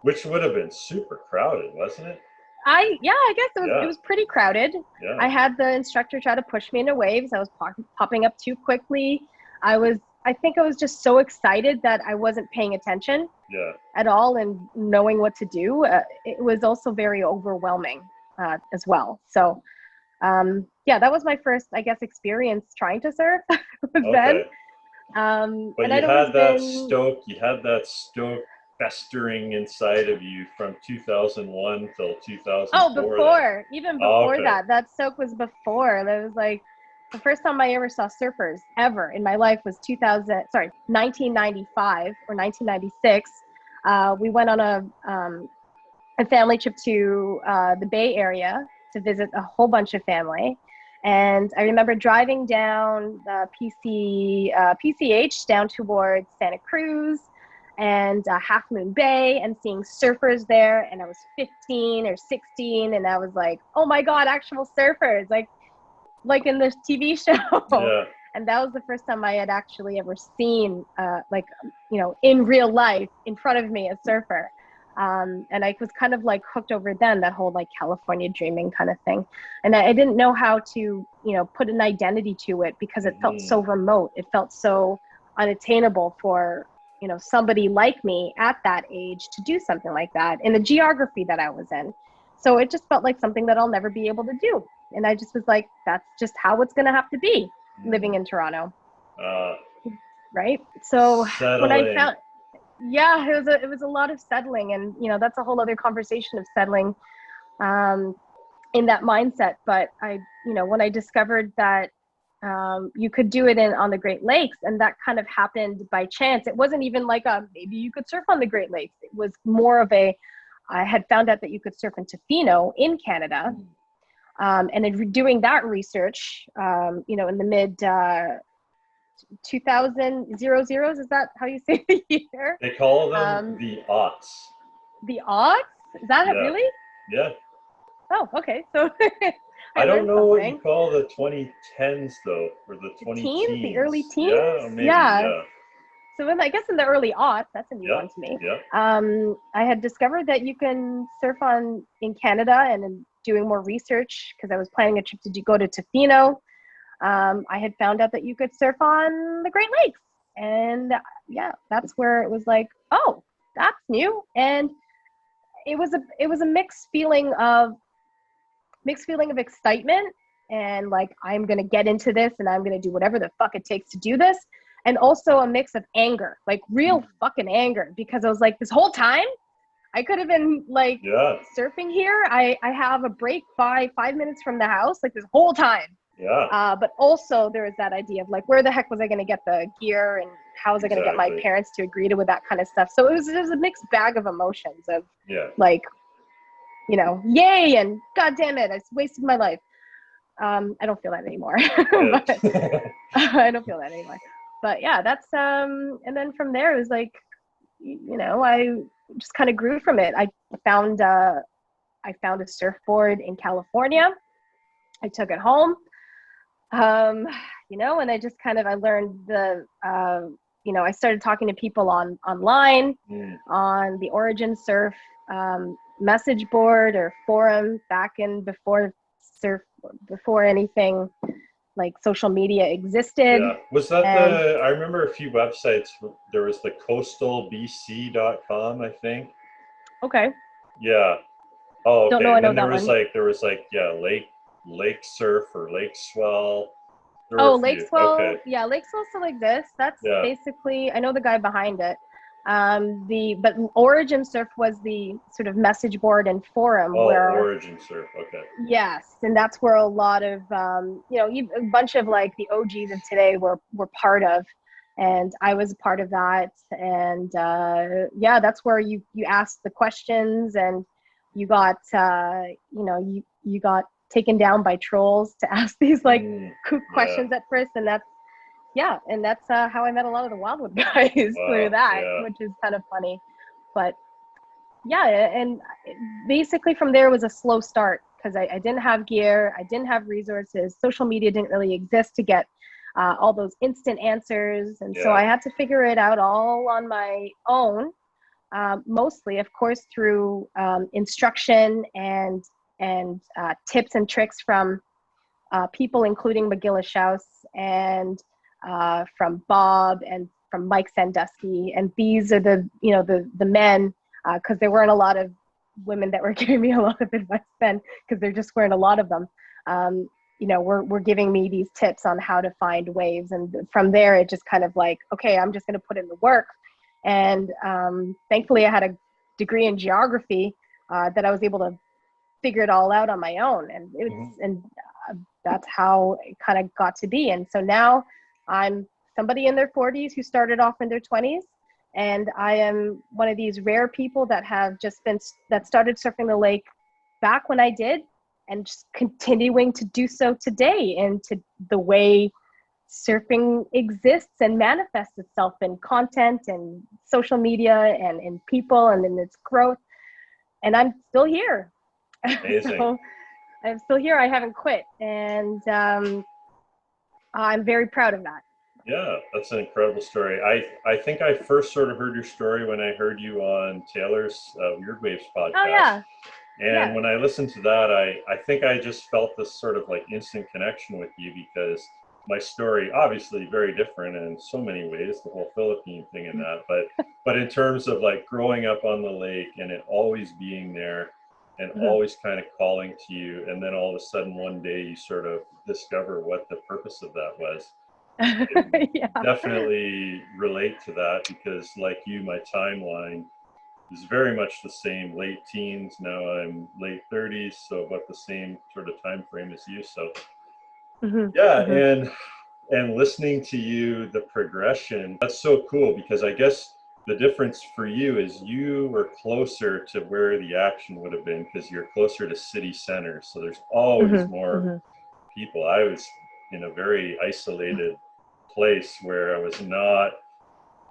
Which would have been super crowded, wasn't it? I guess it was pretty crowded. Yeah. I had the instructor try to push me into waves. I was popping up too quickly. I think I was just so excited that I wasn't paying attention at all and knowing what to do. It was also very overwhelming as well. So, that was my first, I guess, experience trying to surf then. But and you I'd had that been, stoke festering inside of you from 2001 till 2004. Oh, even before okay. that stoke was before. That was like the first time I ever saw surfers ever in my life was 1995 or 1996. We went on a family trip to the Bay Area to visit a whole bunch of family. And I remember driving down the PCH down towards Santa Cruz and Half Moon Bay and seeing surfers there. And I was 15 or 16. And I was like, oh my God, actual surfers, like in this TV show. Yeah. And that was the first time I had actually ever seen, in real life in front of me, a surfer. And I was kind of like hooked over then, that whole like California dreaming kind of thing. And I didn't know how to, put an identity to it because it felt so remote. It felt so unattainable for, somebody like me at that age to do something like that in the geography that I was in. So it just felt like something that I'll never be able to do. And I just was like, that's just how it's going to have to be living in Toronto. Right. So settling. When I found, it was a lot of settling, and that's a whole other conversation of settling in that mindset. But when I discovered that you could do it on the Great Lakes, and that kind of happened by chance. It wasn't even like maybe you could surf on the Great Lakes. It was more of I had found out that you could surf in Tofino in Canada, and in doing that research, in the mid 2000 zeros, is that how you say the year? They call them the aughts. The aughts? Is that it really? Yeah. Oh, okay. So I don't know what you call the 2010s though, or the 2010s. The early teens? Yeah, maybe, yeah. So I guess in the early aughts, that's a new one to me. Yeah. I had discovered that you can surf in Canada, and in doing more research, because I was planning a trip to go to Tofino, I had found out that you could surf on the Great Lakes. And that's where it was like, oh, that's new. And it was a mixed feeling of excitement and like, I'm going to get into this and I'm going to do whatever the fuck it takes to do this. And also a mix of anger, like real fucking anger, because I was like, this whole time I could have been like surfing here. I have a break by 5 minutes from the house, like this whole time. Yeah. But also there was that idea of like, where the heck was I going to get the gear, and how was I going to get my parents to agree to with that kind of stuff? So it was a mixed bag of emotions of like, yay and God damn it, I wasted my life. I don't feel that anymore. I don't feel that anymore. But yeah, that's and then from there it was like, I just kind of grew from it. I found a surfboard in California. I took it home. And I just I learned I started talking to people online, Mm. on the Origin Surf message board or forum back in before anything like social media existed. Yeah. Was that And I remember a few websites. There was the coastalbc.com, I think. okay, Yeah. Oh, don't know okay. I And know then that one. yeah, Lake Surf or Lake Swell. There were Oh, a few. Okay. Lake Swell still exists. That's Yeah. basically, I know the guy behind it. But Origin Surf was the sort of message board and forum Oh, where, Origin Surf. Okay. yes, and that's where a lot of, a bunch of like the OGs of today were part of, and I was a part of that. And yeah, that's where you asked the questions, and you got, you got taken down by trolls to ask these like kook Yeah. questions at first, and that's how I met a lot of the Wildwood guys through Wow. that, Yeah. which is kind of funny. But yeah, and basically from there was a slow start because I didn't have gear, I didn't have resources, social media didn't really exist to get all those instant answers, and so Yeah. I had to figure it out all on my own, mostly, of course, through instruction and tips and tricks from people, including McGillis Schaus and from Bob and from Mike Sandusky. And these are the men, because there weren't a lot of women that were giving me a lot of advice then, because there just weren't a lot of them. Were giving me these tips on how to find waves. And from there, it just kind of like, okay, I'm just going to put in the work. And thankfully, I had a degree in geography that I was able to figure it all out on my own. And that's how it kind of got to be. And so now I'm somebody in their 40s who started off in their 20s. And I am one of these rare people that started surfing the lake back when I did, and just continuing to do so today into the way surfing exists and manifests itself in content and social media and in people and in its growth. And I'm still here. Amazing. So I'm still here. I haven't quit. And I'm very proud of that. Yeah, that's an incredible story. I think I first sort of heard your story when I heard you on Taylor's Weird Waves podcast. Oh, yeah. And when I listened to that, I think I just felt this sort of like instant connection with you, because my story, obviously very different in so many ways, the whole Philippine thing and that, but in terms of like growing up on the lake and it always being there and always kind of calling to you, and then all of a sudden one day you sort of discover what the purpose of that was. Yeah. Definitely relate to that, because like you, my timeline is very much the same. Late teens, now I'm late 30s, so about the same sort of time frame as you. So and listening to you, the progression, that's so cool, because I guess the difference for you is you were closer to where the action would have been, because you're closer to city center, so there's always more people. I was in a very isolated place where I was not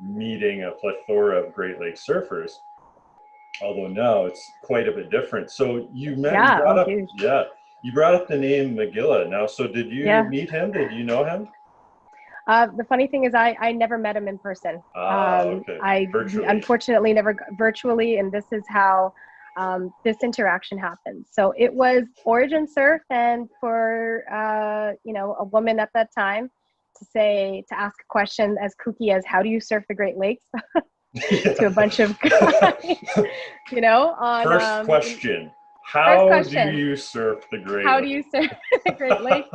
meeting a plethora of Great Lakes surfers, although now it's quite a bit different. So you brought up the name McGilla now. So did you meet him? Did you know him? The funny thing is I never met him in person. Okay. I unfortunately never virtually, and this is how this interaction happened. So it was Origin Surf, and for a woman at that time to ask a question as kooky as how do you surf the Great Lakes to a bunch of guys, First question. How do you surf the Great Lakes? How do you surf the Great Lakes?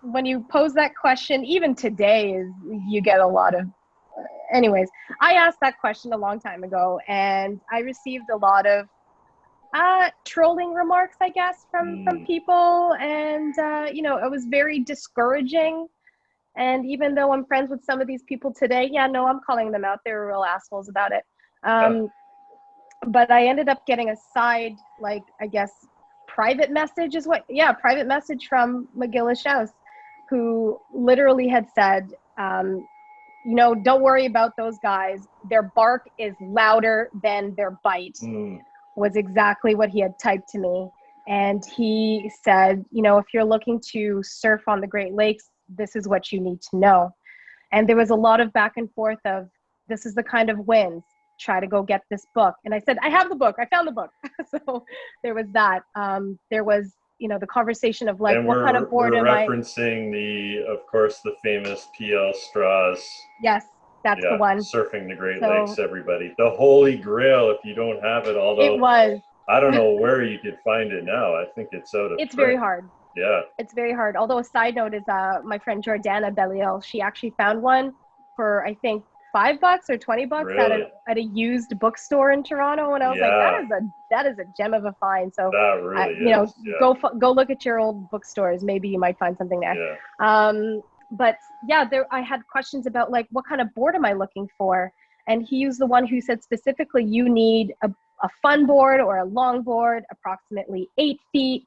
When you pose that question, even today, you get a lot of. Anyways, I asked that question a long time ago, and I received a lot of trolling remarks, I guess, from people, and it was very discouraging. And even though I'm friends with some of these people today, I'm calling them out. They were real assholes about it. But I ended up getting a side, like, I guess, private message private message from McGillis Schaus, who literally had said, don't worry about those guys. Their bark is louder than their bite, was exactly what he had typed to me. And he said, if you're looking to surf on the Great Lakes, this is what you need to know. And there was a lot of back and forth of, this is the kind of wins, try to go get this book. And I said, I have the book, I found the book. So there was that. There was, the conversation of like, and what kind of board am I? referencing of course, the famous PL Straws. Yes, that's the one. Surfing the Great Lakes, everybody. The Holy Grail, if you don't have it, although it was. I don't know where you could find it now. I think it's out of It's print. very hard. Yeah. It's very hard. Although a side note is my friend Jordana Belial, she actually found one for, I think, $5 or $20 Really? at a used bookstore in Toronto, and I was like, that is a gem of a find. So that really is. Go look at your old bookstores. Maybe you might find something there. Yeah. But yeah, I had questions about like, what kind of board am I looking for? And he used the one who said specifically, you need a fun board or a long board, approximately 8 feet,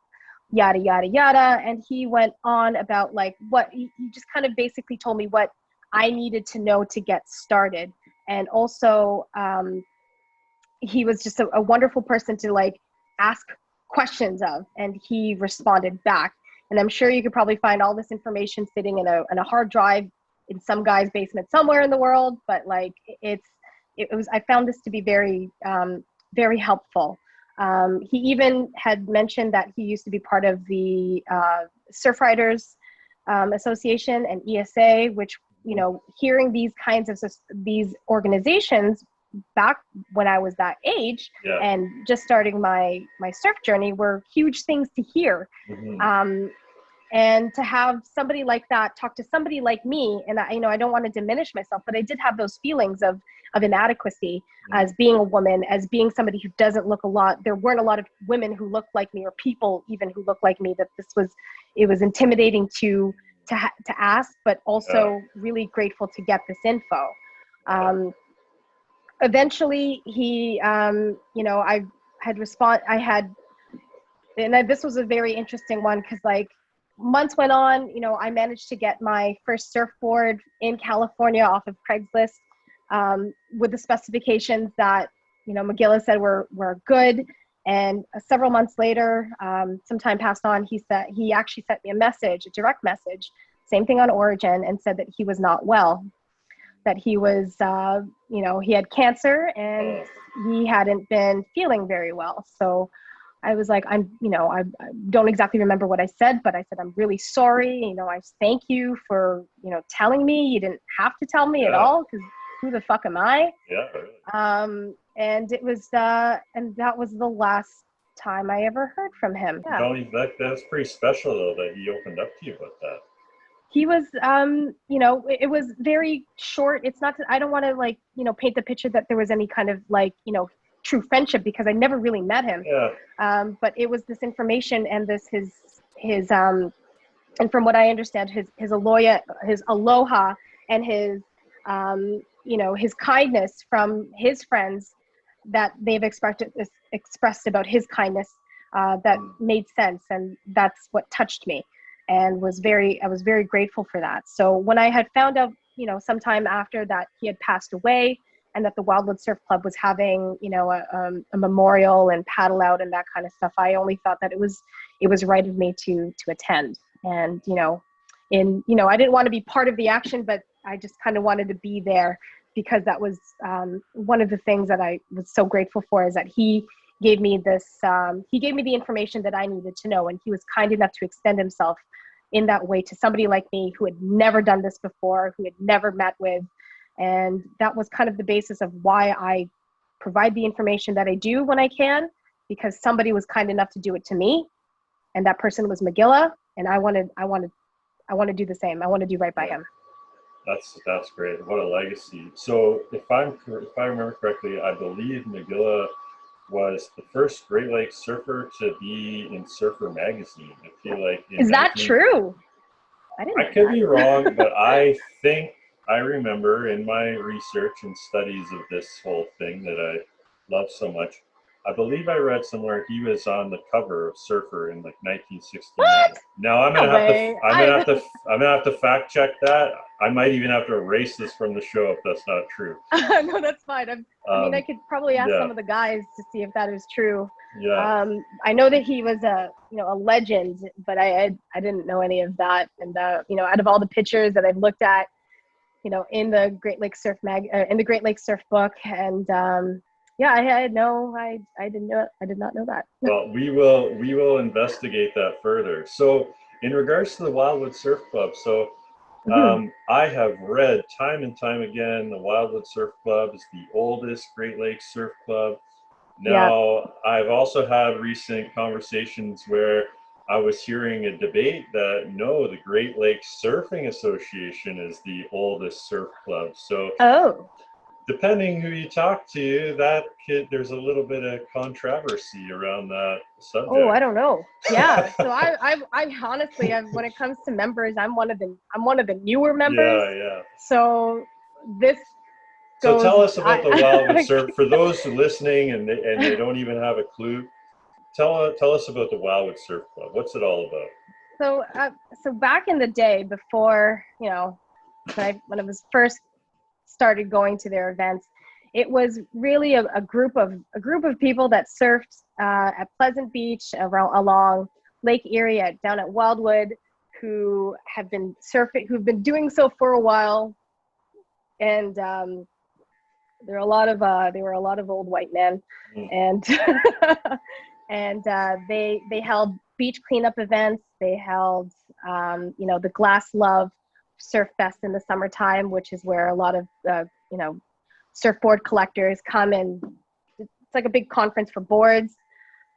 yada, yada, yada. And he went on about like he just kind of basically told me what I needed to know to get started. And also, he was just a wonderful person to like ask questions of, and he responded back. And I'm sure you could probably find all this information sitting in a hard drive in some guy's basement somewhere in the world. But like, I found this to be very, very helpful. He even had mentioned that he used to be part of the Surf Riders Association and ESA, which, hearing these kinds of these organizations back when I was that age and just starting my surf journey were huge things to hear. Mm-hmm. And to have somebody like that talk to somebody like me, and I don't want to diminish myself, but I did have those feelings of inadequacy as being a woman, as being somebody who doesn't look a lot. There weren't a lot of women who looked like me, or people even who looked like me, that it was intimidating to ask, but also really grateful to get this info. Eventually he, this was a very interesting one, because like months went on, I managed to get my first surfboard in California off of Craigslist, with the specifications that, McGilla said were good. And several months later, some time passed on, he actually sent me a direct message, same thing on Origin, and said that he was not well, that he was, he had cancer and he hadn't been feeling very well. So I was like, I don't exactly remember what I said, but I said, I'm really sorry. I thank you for, telling me. You didn't have to tell me at all, because who the fuck am I? Yeah. And it was, and that was the last time I ever heard from him. Yeah. That's pretty special though, that he opened up to you about that. He was, it was very short. It's not, I don't want to like, paint the picture that there was any kind of like, true friendship, because I never really met him. Yeah. But it was this information and his and from what I understand, his aloha and his, his kindness from his friends that they've expressed about his kindness, that made sense. And that's what touched me, and I was very grateful for that. So when I had found out, sometime after that he had passed away, and that the Wildwood Surf Club was having, a memorial and paddle out and that kind of stuff, I only thought that it was right of me to attend. And, I didn't want to be part of the action, but I just kind of wanted to be there, because that was one of the things that I was so grateful for, is that he gave me the information that I needed to know. And he was kind enough to extend himself in that way to somebody like me who had never done this before, who had never met with. And that was kind of the basis of why I provide the information that I do when I can, because somebody was kind enough to do it to me, and that person was McGilla, and I want to do the same. I want to do right by him. That's great. What a legacy. So if I remember correctly, I believe McGilla was the first Great Lakes surfer to be in Surfer magazine. I feel like. Is that true? I could be wrong, but I think I remember in my research and studies of this whole thing that I love so much, I believe I read somewhere he was on the cover of Surfer in like 1969. What? Now I'm gonna have to fact check that. I might even have to erase this from the show if that's not true. No, that's fine. I could probably ask some of the guys to see if that is true. Yeah. I know that he was a legend, but I didn't know any of that. And out of all the pictures that I've looked at, in the Great Lakes in the Great Lakes Surf book. And yeah, I did not know that. Well, we will investigate that further. So in regards to the Wildwood Surf Club, so Mhm. I have read time and time again the Wildwood Surf Club is the oldest Great Lakes Surf Club. Yeah. Now, I've also had recent conversations where I was hearing a debate that no, the Great Lakes Surfing Association is the oldest surf club. So Oh. depending who you talk to, there's a little bit of controversy around that Oh, I subject. don't know. Yeah. So I honestly, when it comes to members, I'm one of the newer members. Yeah, yeah. So this So goes. tell us about the Wildwood I Surf. For those who are listening and they don't even have a clue, tell us about the Wildwood Surf Club. What's it all about? so back in the day, before when I was first started going to their events, it was really a group of people that surfed at Pleasant Beach along Lake Erie down at Wildwood, who have been surfing, who've been doing so for a while, and there were a lot of old white men, and and they held beach cleanup events. They held the Glass Love Surf Fest in the summertime, which is where a lot of surfboard collectors come, and it's like a big conference for boards.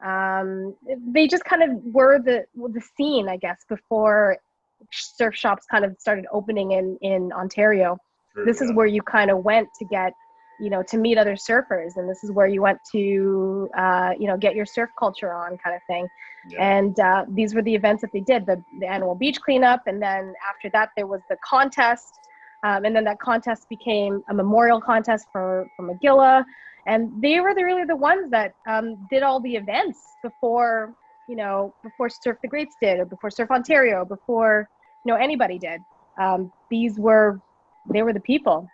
They just kind of were the scene, I guess, before surf shops kind of started opening in Ontario. True, This is yeah. where you kind of went to get, to meet other surfers, and this is where you went to, get your surf culture on, kind of thing. Yeah. And these were the events that they did, the annual beach cleanup, and then after that there was the contest, and then that contest became a memorial contest for McGilla, and they were really the ones that did all the events before Surf the Greats did, or before Surf Ontario, before anybody did. They were the people.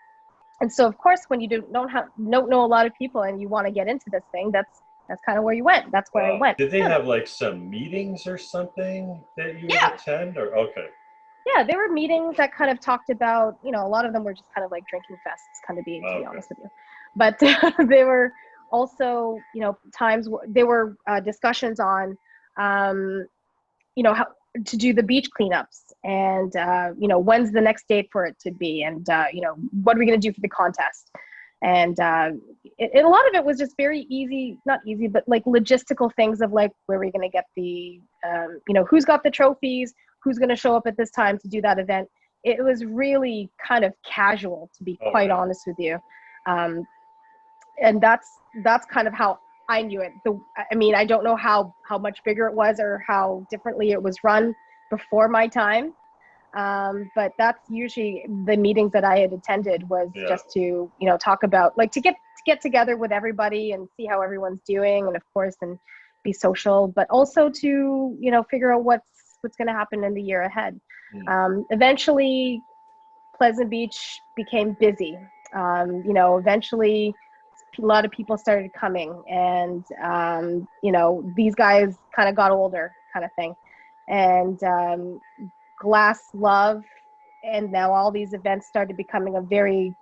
And so, of course, when you don't know a lot of people and you want to get into this thing, that's kind of where you went. That's where I went. Did they have like some meetings or something that you would attend? Or okay. Yeah, there were meetings that kind of talked about, a lot of them were just kind of like drinking fests, kind of being, to be honest with you. But there were also, times there were discussions on, how to do the beach cleanups, and when's the next date for it to be, and what are we going to do for the contest. And a lot of it was just very not easy, but like logistical things of like, where are we going to get the who's got the trophies, who's going to show up at this time to do that event. It was really kind of casual, to be quite honest with you. And that's kind of how I knew it. I don't know how much bigger it was or how differently it was run before my time. But that's usually the meetings that I had attended, was just to, talk about, like, to get together with everybody and see how everyone's doing, and of course, and be social, but also to, figure out what's going to happen in the year ahead. Eventually Pleasant Beach became busy. Eventually a lot of people started coming, and these guys kind of got older, kind of thing, and Glass Love, and now all these events started becoming a very,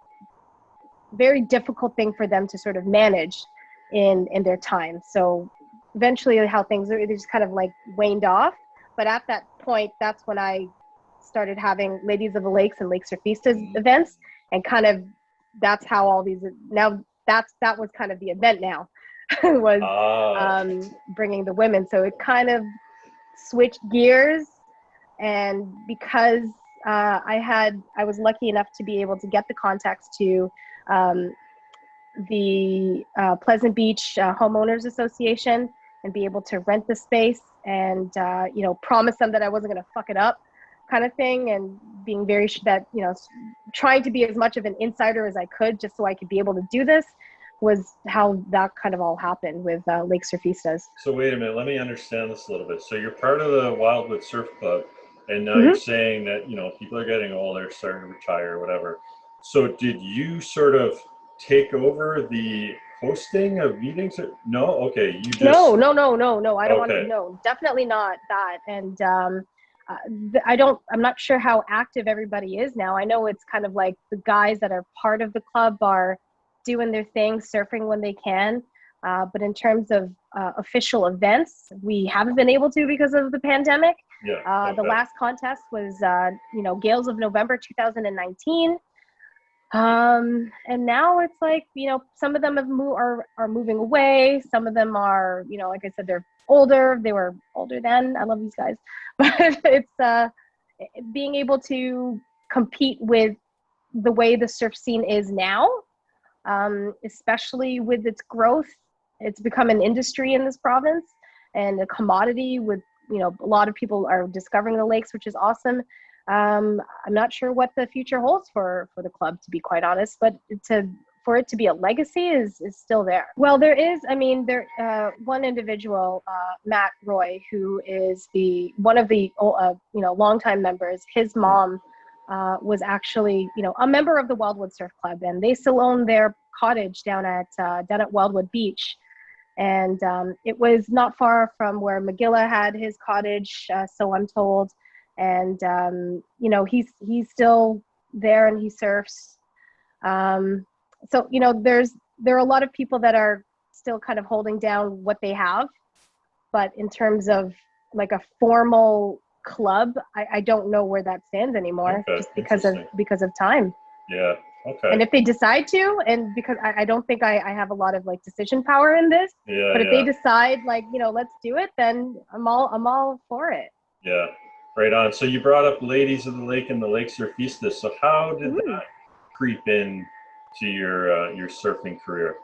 very difficult thing for them to sort of manage in their time. So eventually they just kind of like waned off. But at that point, that's when I started having Ladies of the Lakes and Lake Surfistas events, and kind of that's how all these, now that was kind of the event now, was bringing the women. So it kind of switched gears. And because I was lucky enough to be able to get the contacts to the Pleasant Beach Homeowners Association, and be able to rent the space, and promise them that I wasn't going to fuck it up, kind of thing, and being very trying to be as much of an insider as I could, just so I could be able to do this, was how that kind of all happened with Lake Surfistas. So wait a minute, let me understand this a little bit. So you're part of the Wildwood Surf Club, and now you're saying that people are getting older, starting to retire, whatever. So did you sort of take over the hosting of meetings? No, okay, you just no. I don't want to. No, definitely not that. And I'm not sure how active everybody is now. I know it's kind of like the guys that are part of the club are doing their thing, surfing when they can. But in terms of official events, we haven't been able to because of the pandemic. Yeah. The last contest was, Gales of November 2019. And now it's like, some of them are moving away. Some of them are, like I said, they're older. They were older then. I love these guys. But it's being able to compete with the way the surf scene is now, especially with its growth. It's become an industry in this province and a commodity with, a lot of people are discovering the lakes, which is awesome. I'm not sure what the future holds for the club, to be quite honest, but for it to be a legacy is still there. Well, there is, one individual, Matt Roy, who is one of the, longtime members. His mom was actually, a member of the Wildwood Surf Club, and they still own their cottage down at Wildwood Beach. And it was not far from where McGilla had his cottage, so I'm told. And he's still there and he surfs. So there are a lot of people that are still kind of holding down what they have, but in terms of like a formal club, I don't know where that stands anymore, just because of time. Yeah. Okay. And if they decide to, and because I don't think I have a lot of like decision power in this, but if they decide like, let's do it, then I'm all for it. Yeah. Right on. So you brought up Ladies of the Lake and the Lake Surfistas. So how did that creep in to your surfing career?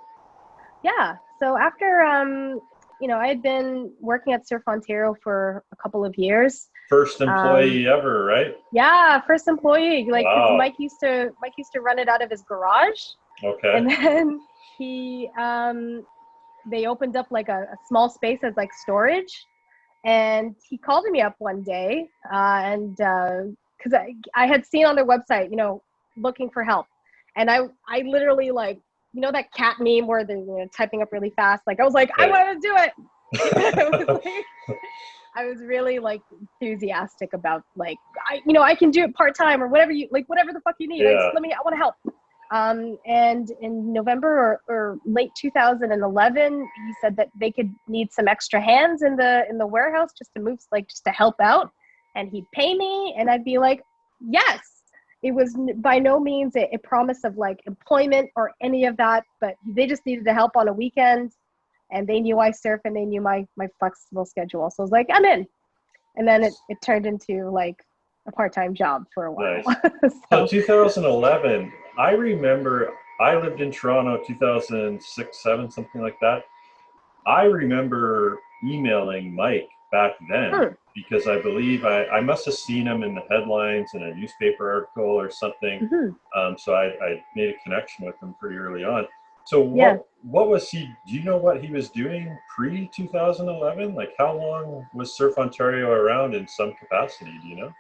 Yeah. So after, I had been working at Surf Ontario for a couple of years. First employee ever, right? Yeah, first employee. Like, wow. 'cause Mike used to run it out of his garage. Okay. And then they opened up like a small space as like storage. And he called me up one day, and because I had seen on their website, looking for help, and I literally like, that cat meme where they're typing up really fast. Like I was like, I want to do it. I was really like enthusiastic about like, I can do it part-time or whatever whatever the fuck you need. I want to help. And in November or late 2011, he said that they could need some extra hands in the warehouse just to help out, and he'd pay me, and I'd be like, yes. It was by no means a promise of like employment or any of that, but they just needed the help on a weekend, and they knew I surf and they knew my flexible schedule. So I was like, I'm in. And then it turned into like a part-time job for a while. Nice. So 2011, I remember I lived in Toronto 2006, 7, something like that. I remember emailing Mike back then because I believe I must have seen him in the headlines in a newspaper article or something. So I made a connection with him pretty early on. So what was he, do you know what he was doing pre-2011? Like how long was Surf Ontario around in some capacity, do you know?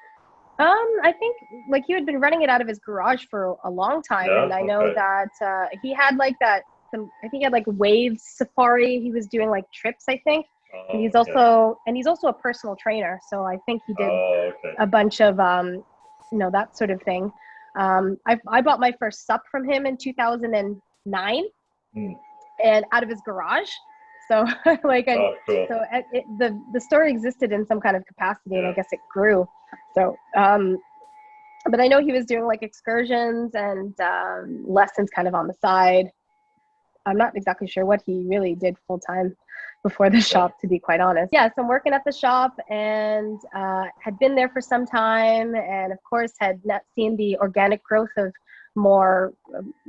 I think like he had been running it out of his garage for a long time, and I know that he had like I think he had like wave safari. He was doing like trips, I think. And he's also a personal trainer, so I think he did a bunch of that sort of thing. I bought my first sup from him in 2009, and out of his garage. So like cool. So the store existed in some kind of capacity, and I guess it grew. So but I know he was doing like excursions and lessons kind of on the side. I'm not exactly sure what he really did full time before the shop, to be quite honest. Yeah, so I'm working at the shop and had been there for some time, and of course had not seen the organic growth of more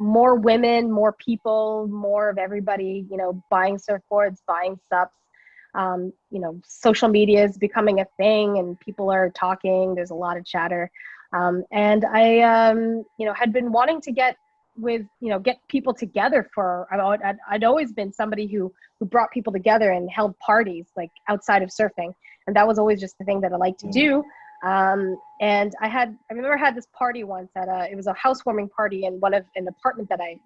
women, more people, more of everybody, buying surfboards, buying sups. Social media is becoming a thing and people are talking. There's a lot of chatter. And I, had been wanting to get people together I'd always been somebody who brought people together and held parties like outside of surfing. And that was always just the thing that I liked to do. And I remember I had this party once it was a housewarming party in an apartment that I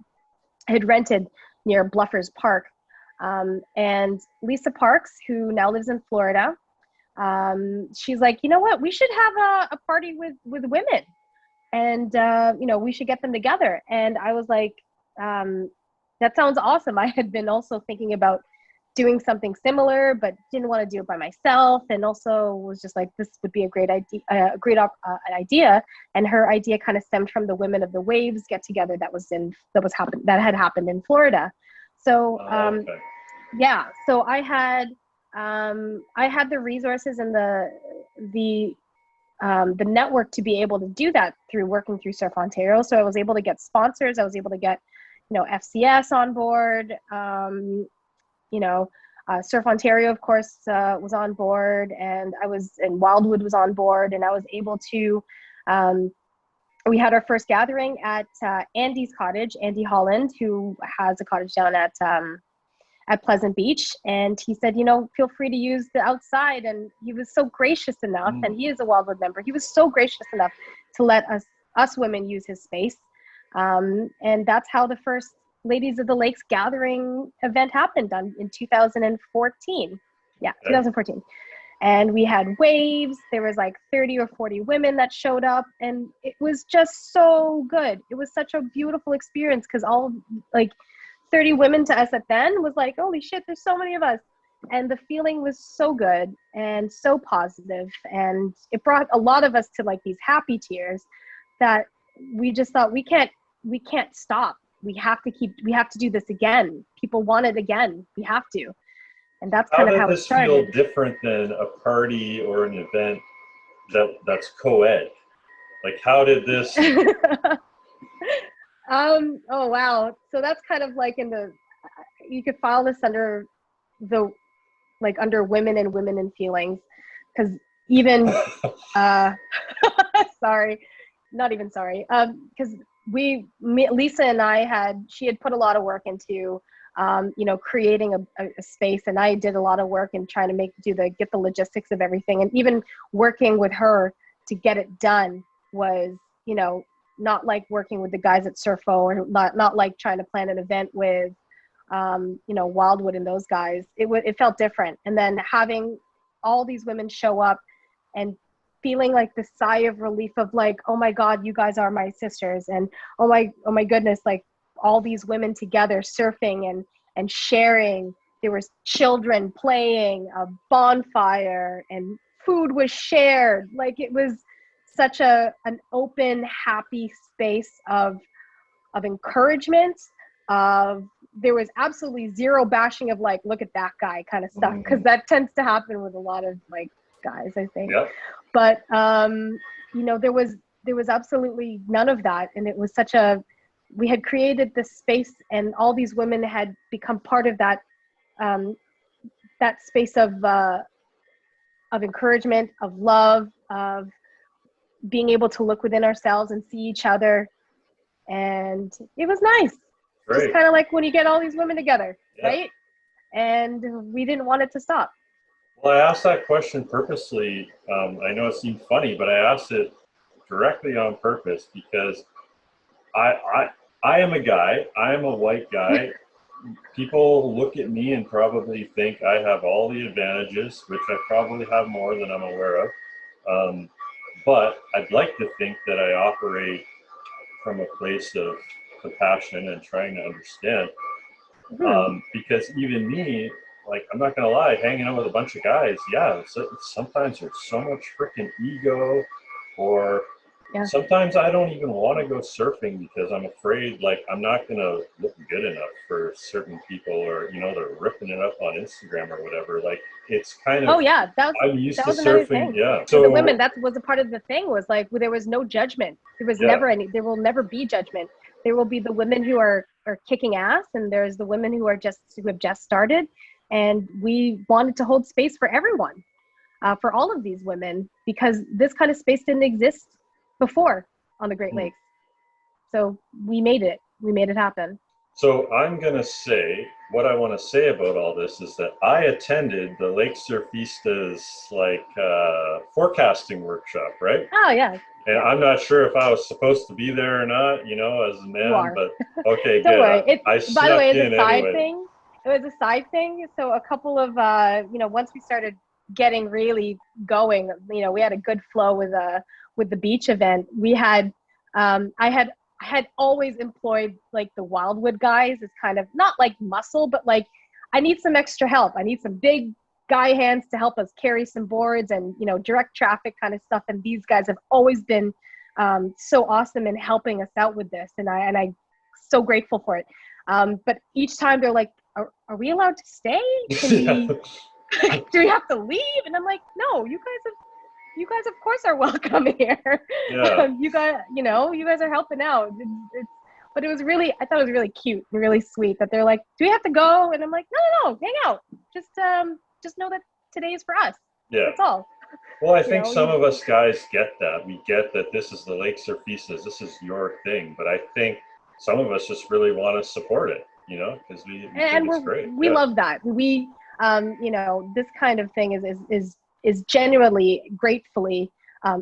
had rented near Bluffers Park. And Lisa Parks, who now lives in Florida, she's like, you know what, we should have a party with women, and we should get them together. And I was like, that sounds awesome. I had been also thinking about doing something similar, but didn't want to do it by myself, and also was just like, this would be a great idea, idea. And her idea kind of stemmed from the Women of the Waves get together that had happened in Florida. So Okay. yeah, so I had the resources and the network to be able to do that through working through Surf Ontario. So I was able to get sponsors. I was able to get, FCS on board. Surf Ontario, of course, was on board, and Wildwood was on board, and I was able to, we had our first gathering at Andy's cottage, Andy Holland, who has a cottage down at Pleasant Beach. And he said, feel free to use the outside. And he was so gracious enough, and he is a Wildwood member. He was so gracious enough to let us women use his space. And that's how the first Ladies of the Lakes gathering event happened in 2014. Yeah, 2014. And we had waves. There was like 30 or 40 women that showed up, and it was just so good. It was such a beautiful experience, because all like 30 women to us at then was like, holy shit, there's so many of us. And the feeling was so good and so positive, and it brought a lot of us to like these happy tears that we just thought, we can't stop. We have to do this again. People want it again. We have to. And that's kind of how it started. How did this feel different than a party or an event that's co-ed? Like, how did this? Oh, wow. So that's kind of like you could file this under under women and feelings. Because even, sorry, not even sorry. Because Lisa and she had put a lot of work into, creating a space, and I did a lot of work in trying to get the logistics of everything, and even working with her to get it done was, not like working with the guys at Surfo, or not like trying to plan an event with, Wildwood and those guys. It felt different. And then having all these women show up and feeling like the sigh of relief of like, oh my God, you guys are my sisters. And oh my goodness, like all these women together surfing and sharing. There was children playing, a bonfire, and food was shared. Like it was such an open, happy space of encouragement. There was absolutely zero bashing of like, look at that guy kind of stuff. Cause that tends to happen with a lot of like guys, I think. Yep. But, there was absolutely none of that. And it was we had created this space, and all these women had become part of that, that space of encouragement, of love, of being able to look within ourselves and see each other. And it was nice. Great. Just kind of like when you get all these women together, right? And we didn't want it to stop. Well, I asked that question purposely. I know it seemed funny, but I asked it directly on purpose because I am a guy. I am a white guy. People look at me and probably think I have all the advantages, which I probably have more than I'm aware of. But I'd like to think that I operate from a place of compassion and trying to understand. Because even me, like, I'm not gonna lie, hanging out with a bunch of guys, sometimes there's so much freaking ego, or sometimes I don't even want to go surfing because I'm afraid, like, I'm not gonna look good enough for certain people, or they're ripping it up on Instagram or whatever. Like, it's kind of I'm used to surfing. Thing. So the women, that was a part of the thing, was like there was no judgment. There was there will never be judgment. There will be the women who are kicking ass, and there's the women who have just started. And we wanted to hold space for everyone, for all of these women, because this kind of space didn't exist before on the Great Lakes. So we made it happen. So I'm going to say, what I want to say about all this is that I attended the Lake Surfistas forecasting workshop, right? Oh, yeah. And I'm not sure if I was supposed to be there or not, as a man, but okay, Don't good. Worry. By the way, it's a side thing. It was a side thing. So a couple of, once we started getting really going, we had a good flow with the beach event. We had, I had always employed like the Wildwood guys as kind of not like muscle, but like I need some extra help. I need some big guy hands to help us carry some boards and, direct traffic kind of stuff. And these guys have always been so awesome in helping us out with this. And I'm so grateful for it. But each time they're like, are we allowed to stay? Can we, do we have to leave? And I'm like, no, you guys of course are welcome here. Yeah. You guys, you guys are helping out. But I thought it was really cute and really sweet that they're like, do we have to go? And I'm like, no, hang out. Just know that today is for us. Yeah. That's all. Well, I think some of us guys get that. We get that this is the Lake Surfistas. This is your thing. But I think some of us just really want to support it, because we think it's great. We love that. We, this kind of thing is genuinely, gratefully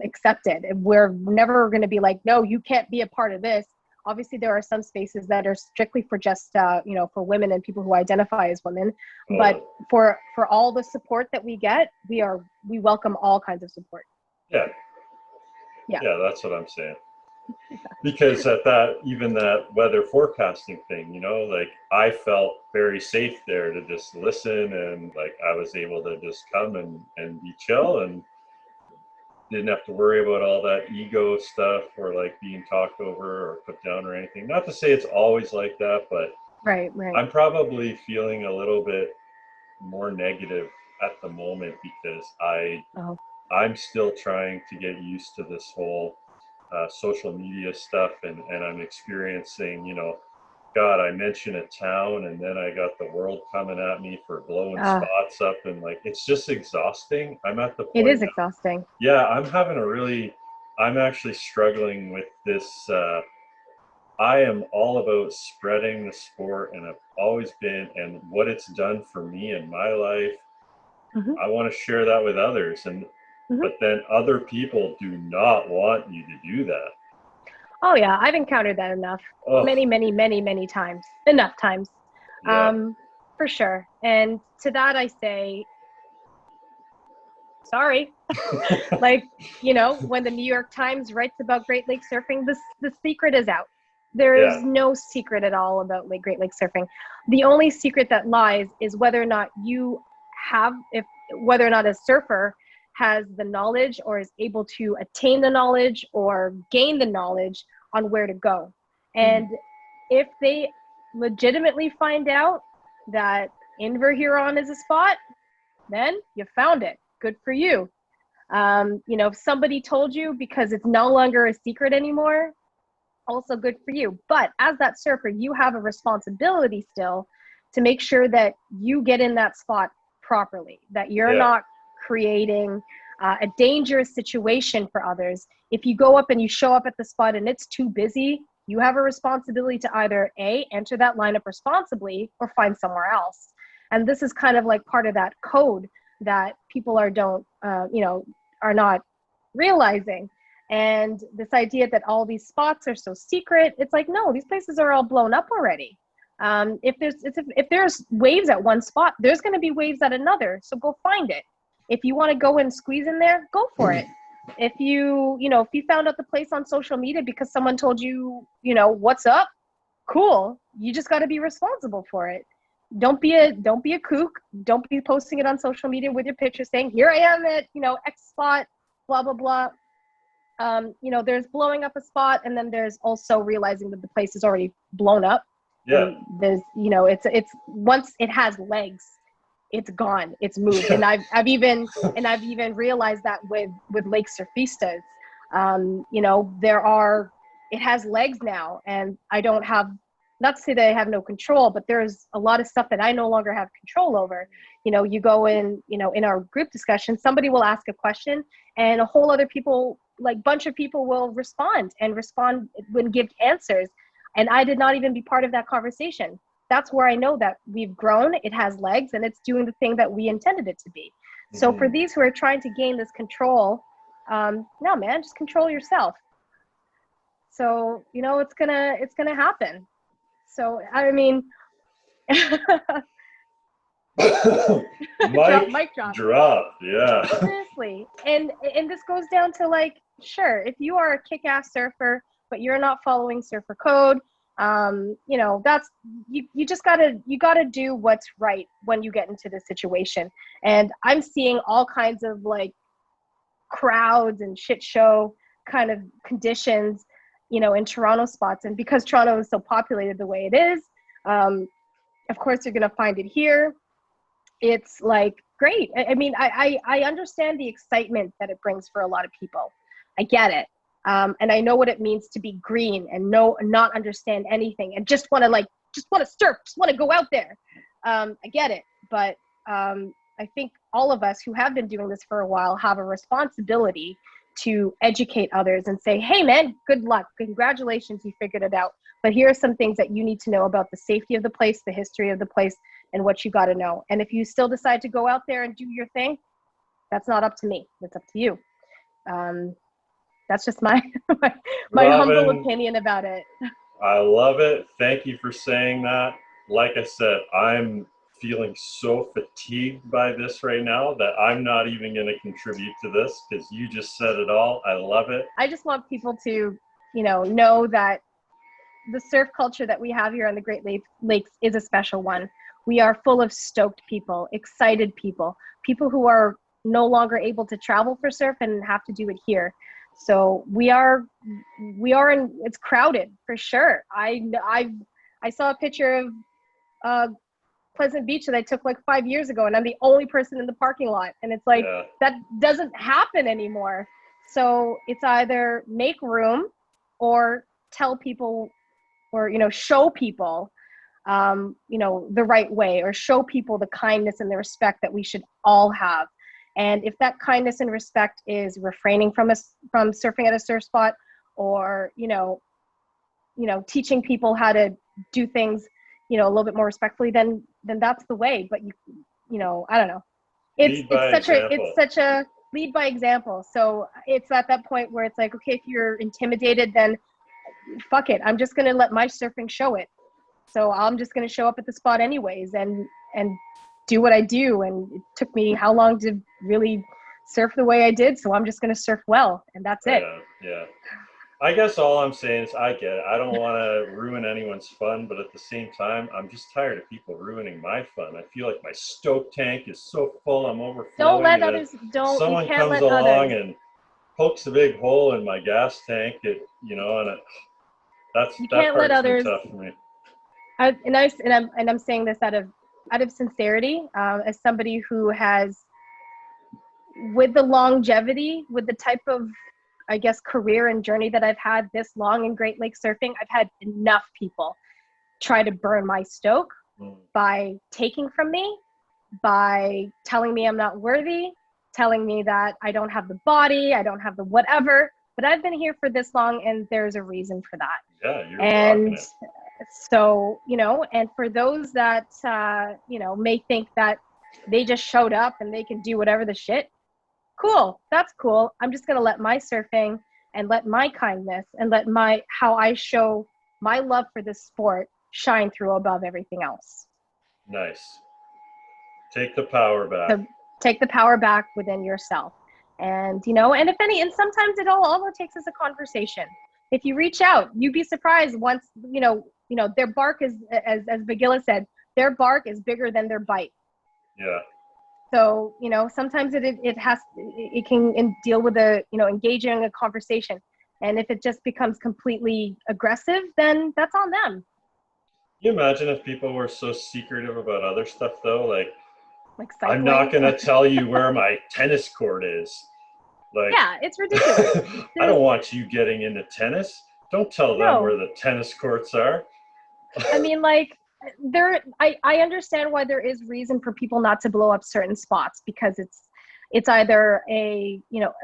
accepted. We're never going to be like, no, you can't be a part of this. Obviously, there are some spaces that are strictly for just, for women and people who identify as women. But for all the support that we get, we welcome all kinds of support. Yeah. Yeah, that's what I'm saying. Because even that weather forecasting thing, like I felt very safe there to just listen, and like I was able to just come and be chill and didn't have to worry about all that ego stuff or like being talked over or put down or anything. Not to say it's always like that, but right. I'm probably feeling a little bit more negative at the moment because I'm still trying to get used to this whole social media stuff, and I'm experiencing, God, I mentioned a town and then I got the world coming at me for blowing spots up, and like it's just exhausting. I'm at the point. It is exhausting. Yeah, I'm actually struggling with this. I am all about spreading the sport, and I've always been, and what it's done for me in my life. Mm-hmm. I want to share that with others, but then other people do not want you to do that. Oh yeah, I've encountered that enough. Many, many, many, many times. Enough times. Yeah. For sure. And to that I say, sorry. Like, when the New York Times writes about Great Lake surfing, the secret is out. There is no secret at all about Great Lake surfing. The only secret that lies is whether or not whether or not a surfer has the knowledge or is able to attain the knowledge or gain the knowledge on where to go. And if they legitimately find out that Inver Huron is a spot, then you found it. Good for you. If somebody told you because it's no longer a secret anymore, also good for you. But as that surfer, you have a responsibility still to make sure that you get in that spot properly, that you're not creating a dangerous situation for others. If you go up and you show up at the spot and it's too busy, you have a responsibility to either enter that lineup responsibly or find somewhere else. And this is kind of like part of that code that people are not realizing. And this idea that all these spots are so secret, it's like, no, these places are all blown up already. If there's waves at one spot, there's going to be waves at another. So go find it. If you want to go and squeeze in there, go for it. If you found out the place on social media because someone told you, what's up, cool. You just got to be responsible for it. Don't be a kook. Don't be posting it on social media with your picture saying, here I am at, X spot, blah, blah, blah. There's blowing up a spot, and then there's also realizing that the place is already blown up. Yeah. There's, it's once it has legs, it's gone, it's moved. And I've even realized that with Lake Surfistas, it has legs now, and I don't have, not to say that I have no control, but there's a lot of stuff that I no longer have control over. You go in, in our group discussion, somebody will ask a question and a whole other bunch of people will respond when give answers. And I did not even be part of that conversation. That's where I know that we've grown, it has legs, and it's doing the thing that we intended it to be. Mm-hmm. So for these who are trying to gain this control, no, man, just control yourself. So, it's gonna happen. So, I mean, Mic drop. Drop. Yeah. Seriously. And this goes down to like, sure, if you are a kick-ass surfer, but you're not following surfer code, you know, that's you just gotta do what's right when you get into this situation. And I'm seeing all kinds of like crowds and shit show kind of conditions, you know, in Toronto spots. And because Toronto is so populated the way it is, of course you're gonna find it here. It's like great. I mean, I understand the excitement that it brings for a lot of people. I get it. And I know what it means to be green and not understand anything and just want to surf, just want to go out there. I get it. But I think all of us who have been doing this for a while have a responsibility to educate others and say, hey man, good luck. Congratulations, you figured it out. But here are some things that you need to know about the safety of the place, the history of the place, and what you got to know. And if you still decide to go out there and do your thing, that's not up to me. That's up to you. That's just my my humble opinion about it. I love it. Thank you for saying that. Like I said, I'm feeling so fatigued by this right now that I'm not even going to contribute to this because you just said it all. I love it. I just want people to, you know that the surf culture that we have here on the Great Lakes is a special one. We are full of stoked people, excited people who are no longer able to travel for surf and have to do it here. So we are it's crowded for sure. I saw a picture of Pleasant Beach that I took like 5 years ago, and I'm the only person in the parking lot. And it's like, that doesn't happen anymore. So it's either make room or tell people, or, you know, show people, you know, the right way, or show people the kindness and the respect that we should all have. And if that kindness and respect is refraining from surfing at a surf spot, or, you know, teaching people how to do things, you know, a little bit more respectfully, then that's the way. But you know, I don't know. It's such a lead by example. So it's at that point where it's like, okay, if you're intimidated, then fuck it. I'm just going to let my surfing show it. So I'm just going to show up at the spot anyways and do what I do. And it took me how long to really surf the way I did. So I'm just going to surf well. And that's it. Yeah. I guess all I'm saying is I get it. I don't want to ruin anyone's fun, but at the same time, I'm just tired of people ruining my fun. I feel like my stoke tank is so full, I'm overflowing. Don't let others, someone comes along and pokes a big hole in my gas tank, and that part's been tough for me. I'm saying this out of sincerity, as somebody who has, with the longevity, with the type of, I guess, career and journey that I've had this long in Great Lake surfing, I've had enough people try to burn my stoke by taking from me, by telling me I'm not worthy, telling me that I don't have the body, I don't have the whatever. But I've been here for this long, and there's a reason for that. Yeah, you're and so, you know, and for those that you know, may think that they just showed up and they can do whatever the shit, cool, that's cool. I'm just going to let my surfing and let my kindness and let how I show my love for this sport shine through above everything else. Nice. Take the power back. So take the power back within yourself. And, you know, and sometimes all it takes is a conversation. If you reach out, you'd be surprised once, you know, their bark is, as Vigila said, their bark is bigger than their bite. Yeah. So, you know, sometimes it can deal with engaging a conversation. And if it just becomes completely aggressive, then that's on them. Can you imagine if people were so secretive about other stuff though? Like cycling? I'm not going to tell you where my tennis court is. Like, yeah, it's ridiculous. I don't want you getting into tennis. Don't tell them where the tennis courts are. I mean, like, I understand why there is reason for people not to blow up certain spots, because it's either a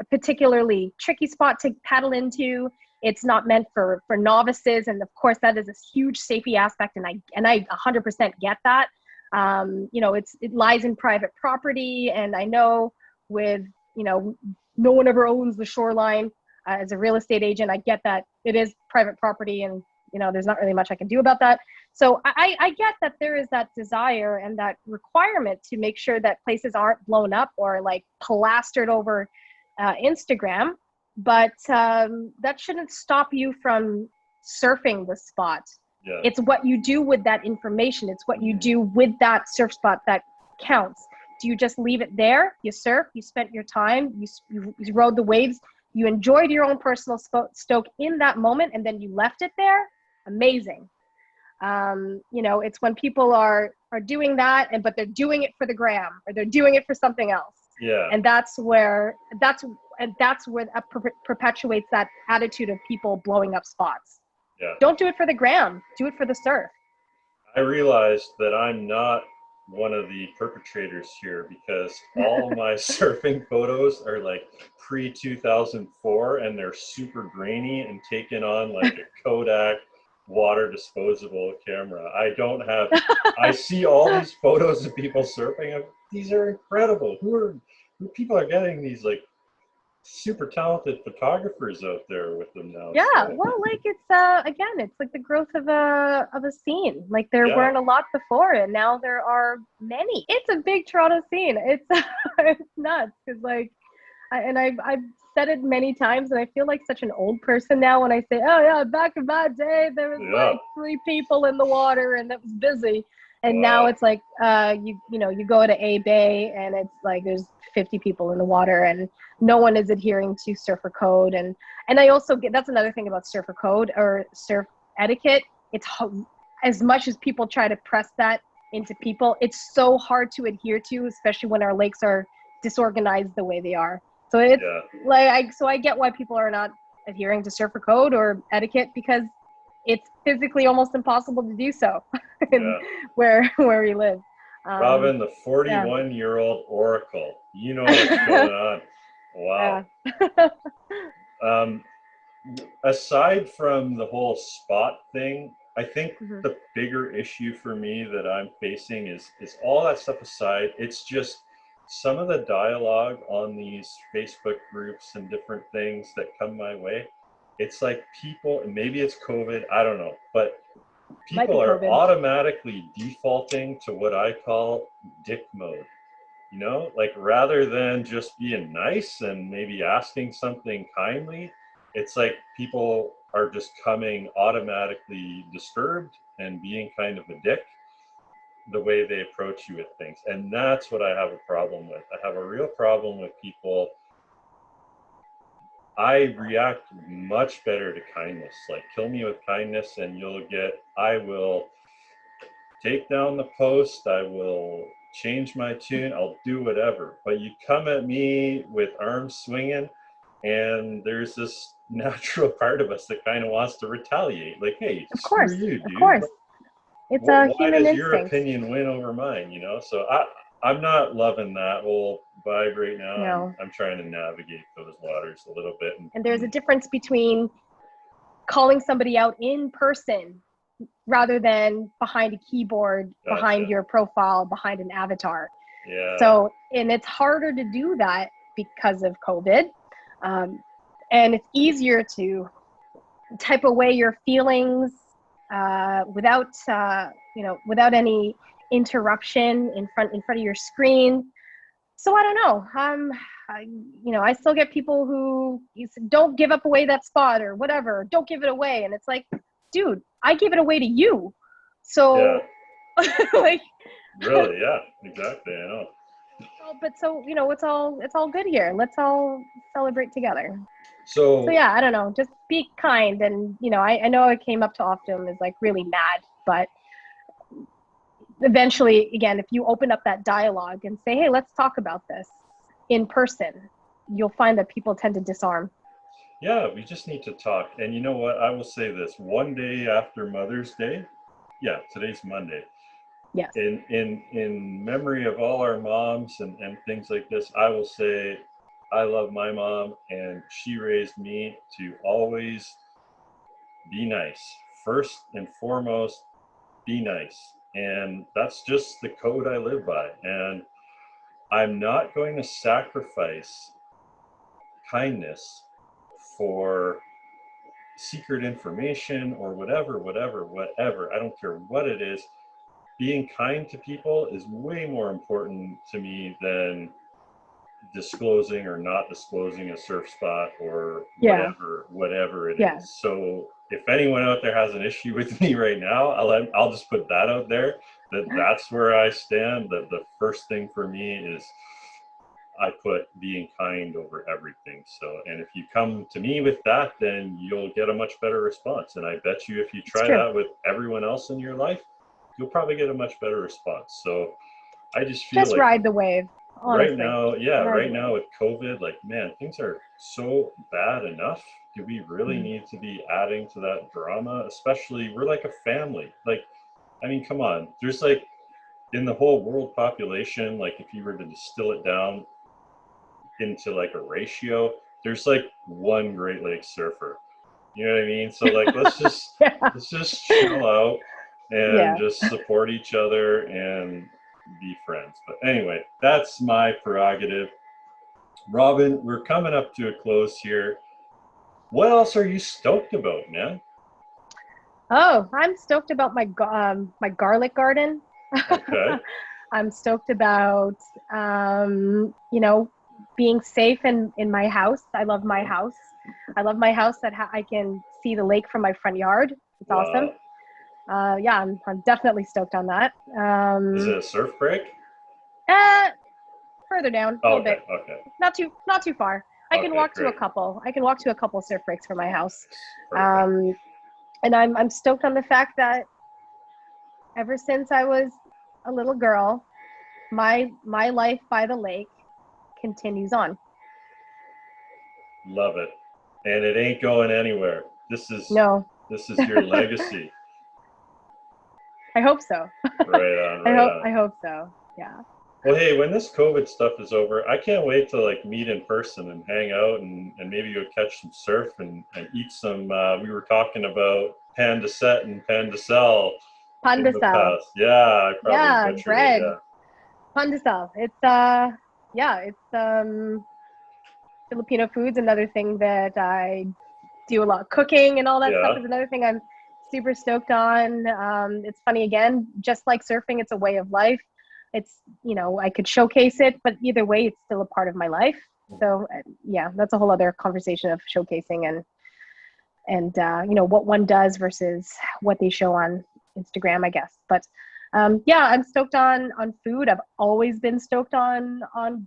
particularly tricky spot to paddle into. It's not meant for novices, and of course that is a huge safety aspect, and I 100% get that. It lies in private property, and I know with no one ever owns the shoreline. As a real estate agent, I get that it is private property, and there's not really much I can do about that. So I get that there is that desire and that requirement to make sure that places aren't blown up or like plastered over Instagram, but that shouldn't stop you from surfing the spot. Yeah. It's what you do with that information. It's what you do with that surf spot that counts. Do you just leave it there? You surf, you spent your time, you rode the waves, you enjoyed your own personal stoke in that moment, and then you left it there? Amazing. You know, it's when people are doing that, but they're doing it for the gram, or they're doing it for something else. Yeah. And that's where that perpetuates that attitude of people blowing up spots. Yeah. Don't do it for the gram, do it for the surf. I realized that I'm not one of the perpetrators here, because all my surfing photos are like pre-2004, and they're super grainy and taken on like a Kodak water disposable camera. I see all these photos of people surfing. These are incredible. Who people are getting these like super talented photographers out there with them now. Yeah, so. well, like it's again, it's like the growth of a scene. Like there weren't a lot before, and now there are many. It's a big Toronto scene. It's it's nuts. Because like, I've said it many times, and I feel like such an old person now when I say, oh yeah, back in my day there was like 3 people in the water and it was busy. And now it's like you go to A Bay and it's like there's 50 people in the water and no one is adhering to surfer code. And I also get, that's another thing about surfer code or surf etiquette. It's as much as people try to press that into people, it's so hard to adhere to, especially when our lakes are disorganized the way they are. So it's I get why people are not adhering to surfer code or etiquette, because it's physically almost impossible to do so where we live. Robin, the 41-year-old oracle. You know what's going on. Wow. Yeah. Aside from the whole spot thing, I think the bigger issue for me that I'm facing is all that stuff aside, it's just some of the dialogue on these Facebook groups and different things that come my way. It's like people, and maybe it's COVID, I don't know, but people are automatically defaulting to what I call dick mode. You know, like rather than just being nice and maybe asking something kindly, it's like people are just coming automatically disturbed and being kind of a dick the way they approach you with things. And that's what I have a problem with. I have a real problem with people. I react much better to kindness. Like, kill me with kindness and I will take down the post, I will change my tune, I'll do whatever. But you come at me with arms swinging, and there's this natural part of us that kind of wants to retaliate. Like, hey, screw you, dude. Of course. It's a human instinct. Why does your opinion win over mine, you know? So I'm not loving that whole vibe right now. No. I'm trying to navigate those waters a little bit. And there's a difference between calling somebody out in person rather than behind a keyboard, behind your profile, behind an avatar. Yeah. So, and it's harder to do that because of COVID. And it's easier to type away your feelings without any interruption in front of your screen. So I don't know. I still get people who don't give up away that spot or whatever. Don't give it away, and it's like, dude, I gave it away to you. So, like, really, yeah, exactly. I know. But so it's all good here. Let's all celebrate together. So yeah, I don't know. Just be kind, and I know I came up to Optum as like really mad, but eventually, again, if you open up that dialogue and say, hey, let's talk about this in person, you'll find that people tend to disarm. Yeah, we just need to talk. And you know what? I will say this. One day after Mother's Day, today's Monday. Yes. In memory of all our moms and things like this, I will say I love my mom, and she raised me to always be nice. First and foremost, be nice. And that's just the code I live by. And I'm not going to sacrifice kindness for secret information or whatever. I don't care what it is. Being kind to people is way more important to me than disclosing or not disclosing a surf spot or Yeah. whatever it Yeah. is. So if anyone out there has an issue with me right now, I'll just put that out there, that's where I stand. That the first thing for me is I put being kind over everything. So, and if you come to me with that, then you'll get a much better response. And I bet you if you try that with everyone else in your life, you'll probably get a much better response. So I just feel just ride the wave. Honestly. Right now with COVID, like, man, things are so bad enough. Do we really need to be adding to that drama? Especially, we're like a family. Like, I mean, come on. There's like, in the whole world population, like if you were to distill it down into like a ratio, there's like one Great Lakes surfer. You know what I mean? So like, let's just chill out and just support each other and be friends. But anyway, that's my prerogative. Robin, we're coming up to a close here. What else are you stoked about, man? Oh, I'm stoked about my my garlic garden. Okay. I'm stoked about you know, being safe in my house. I love my house. I love my house that I can see the lake from my front yard. It's awesome. Yeah, I'm definitely stoked on that. Is it a surf break? Further down a little bit. Okay. Not too far. I can walk to a couple. I can walk to a couple surf breaks from my house. And I'm stoked on the fact that ever since I was a little girl, my life by the lake continues on. Love it. And it ain't going anywhere. This is your legacy. I hope so. Right on. I hope so. Yeah. Well, hey, when this COVID stuff is over, I can't wait to like meet in person and hang out and maybe go catch some surf and eat some. We were talking about pan de set and pan de sel. Pan de sel. Yeah, I probably butchered bread. it. Yeah. Pan de sel. It's Filipino food's another thing that I do a lot of cooking and all that stuff is another thing I'm super stoked on. It's funny, again, just like surfing, it's a way of life. It's, you know, I could showcase it, but either way, it's still a part of my life. So yeah, that's a whole other conversation of showcasing and you know, what one does versus what they show on Instagram, I guess. But yeah, I'm stoked on food. I've always been stoked on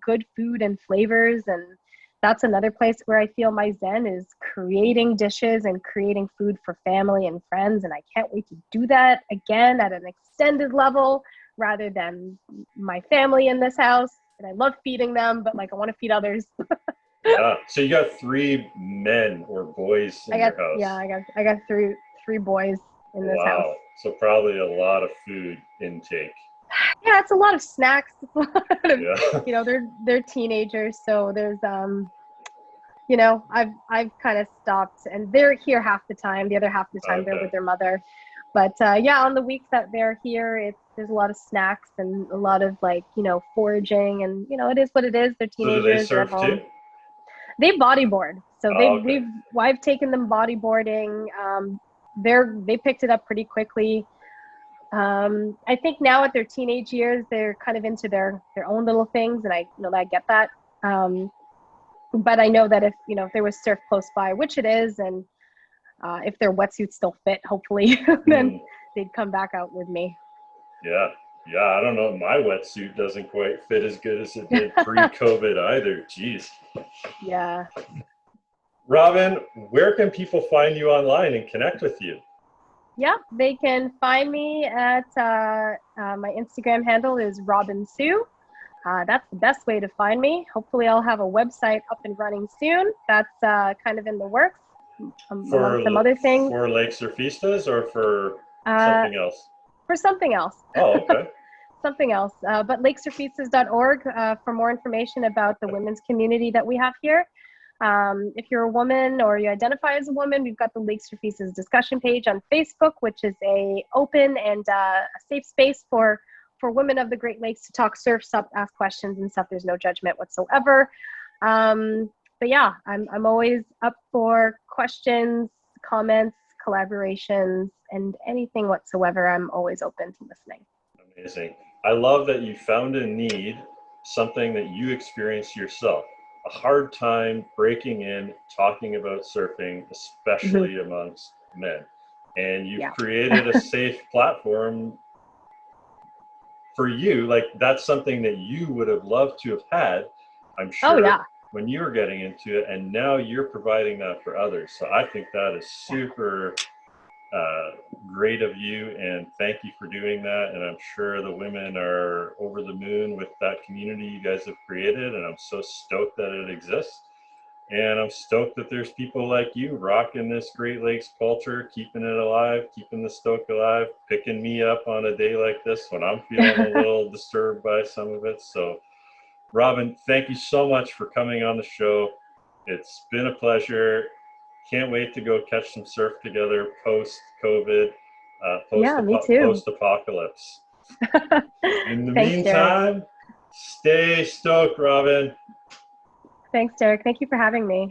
good food and flavors, and that's another place where I feel my zen is creating dishes and creating food for family and friends. And I can't wait to do that again at an extended level rather than my family in this house. And I love feeding them, but like I want to feed others. Yeah. So you got 3 men or boys in your house. Yeah, I got three boys in this house. Wow. So probably a lot of food intake. Yeah, it's a lot of snacks. You know, they're teenagers, so there's you know, I've kind of stopped, and they're here half the time. The other half of the time they're with their mother. But yeah, on the weeks that they're here, there's a lot of snacks and a lot of, like, you know, foraging, and you know, it is what it is. They're teenagers. So do they surf too? They bodyboard. So I've taken them bodyboarding. They picked it up pretty quickly. I think now at their teenage years, they're kind of into their own little things, and I get that. But I know that if there was surf close by, which it is, and if their wetsuits still fit, hopefully, then they'd come back out with me. Yeah. I don't know. My wetsuit doesn't quite fit as good as it did pre-COVID either. Jeez. Yeah. Robin, where can people find you online and connect with you? Yeah, they can find me at my Instagram handle is Robin Sue. That's the best way to find me. Hopefully I'll have a website up and running soon. That's kind of in the works. For some other things. For Lake Surfistas or for something else? For something else. Oh, okay. Something else. But lakesurfistas.org for more information about the women's community that we have here. If you're a woman or you identify as a woman, we've got the Lake Surfistas discussion page on Facebook, which is a open and a safe space for women of the Great Lakes to talk surf, stuff, ask questions and stuff. There's no judgment whatsoever. But yeah, I'm always up for questions, comments, collaborations, and anything whatsoever. I'm always open to listening. Amazing. I love that you found a need, something that you experienced yourself, a hard time breaking in, talking about surfing, especially amongst men. And you've created a safe platform for you. Like, that's something that you would have loved to have had, I'm sure, when you were getting into it, and now you're providing that for others. So I think that is super great of you, and thank you for doing that. And I'm sure the women are over the moon with that community you guys have created, and I'm so stoked that it exists. And I'm stoked that there's people like you rocking this Great Lakes culture, keeping it alive, keeping the stoke alive, picking me up on a day like this when I'm feeling a little disturbed by some of it. So Robin, thank you so much for coming on the show. It's been a pleasure. Can't wait to go catch some surf together post-COVID, me too. post-apocalypse. In the Thanks, meantime, Derik. Stay stoked, Robin. Thanks, Derik. Thank you for having me.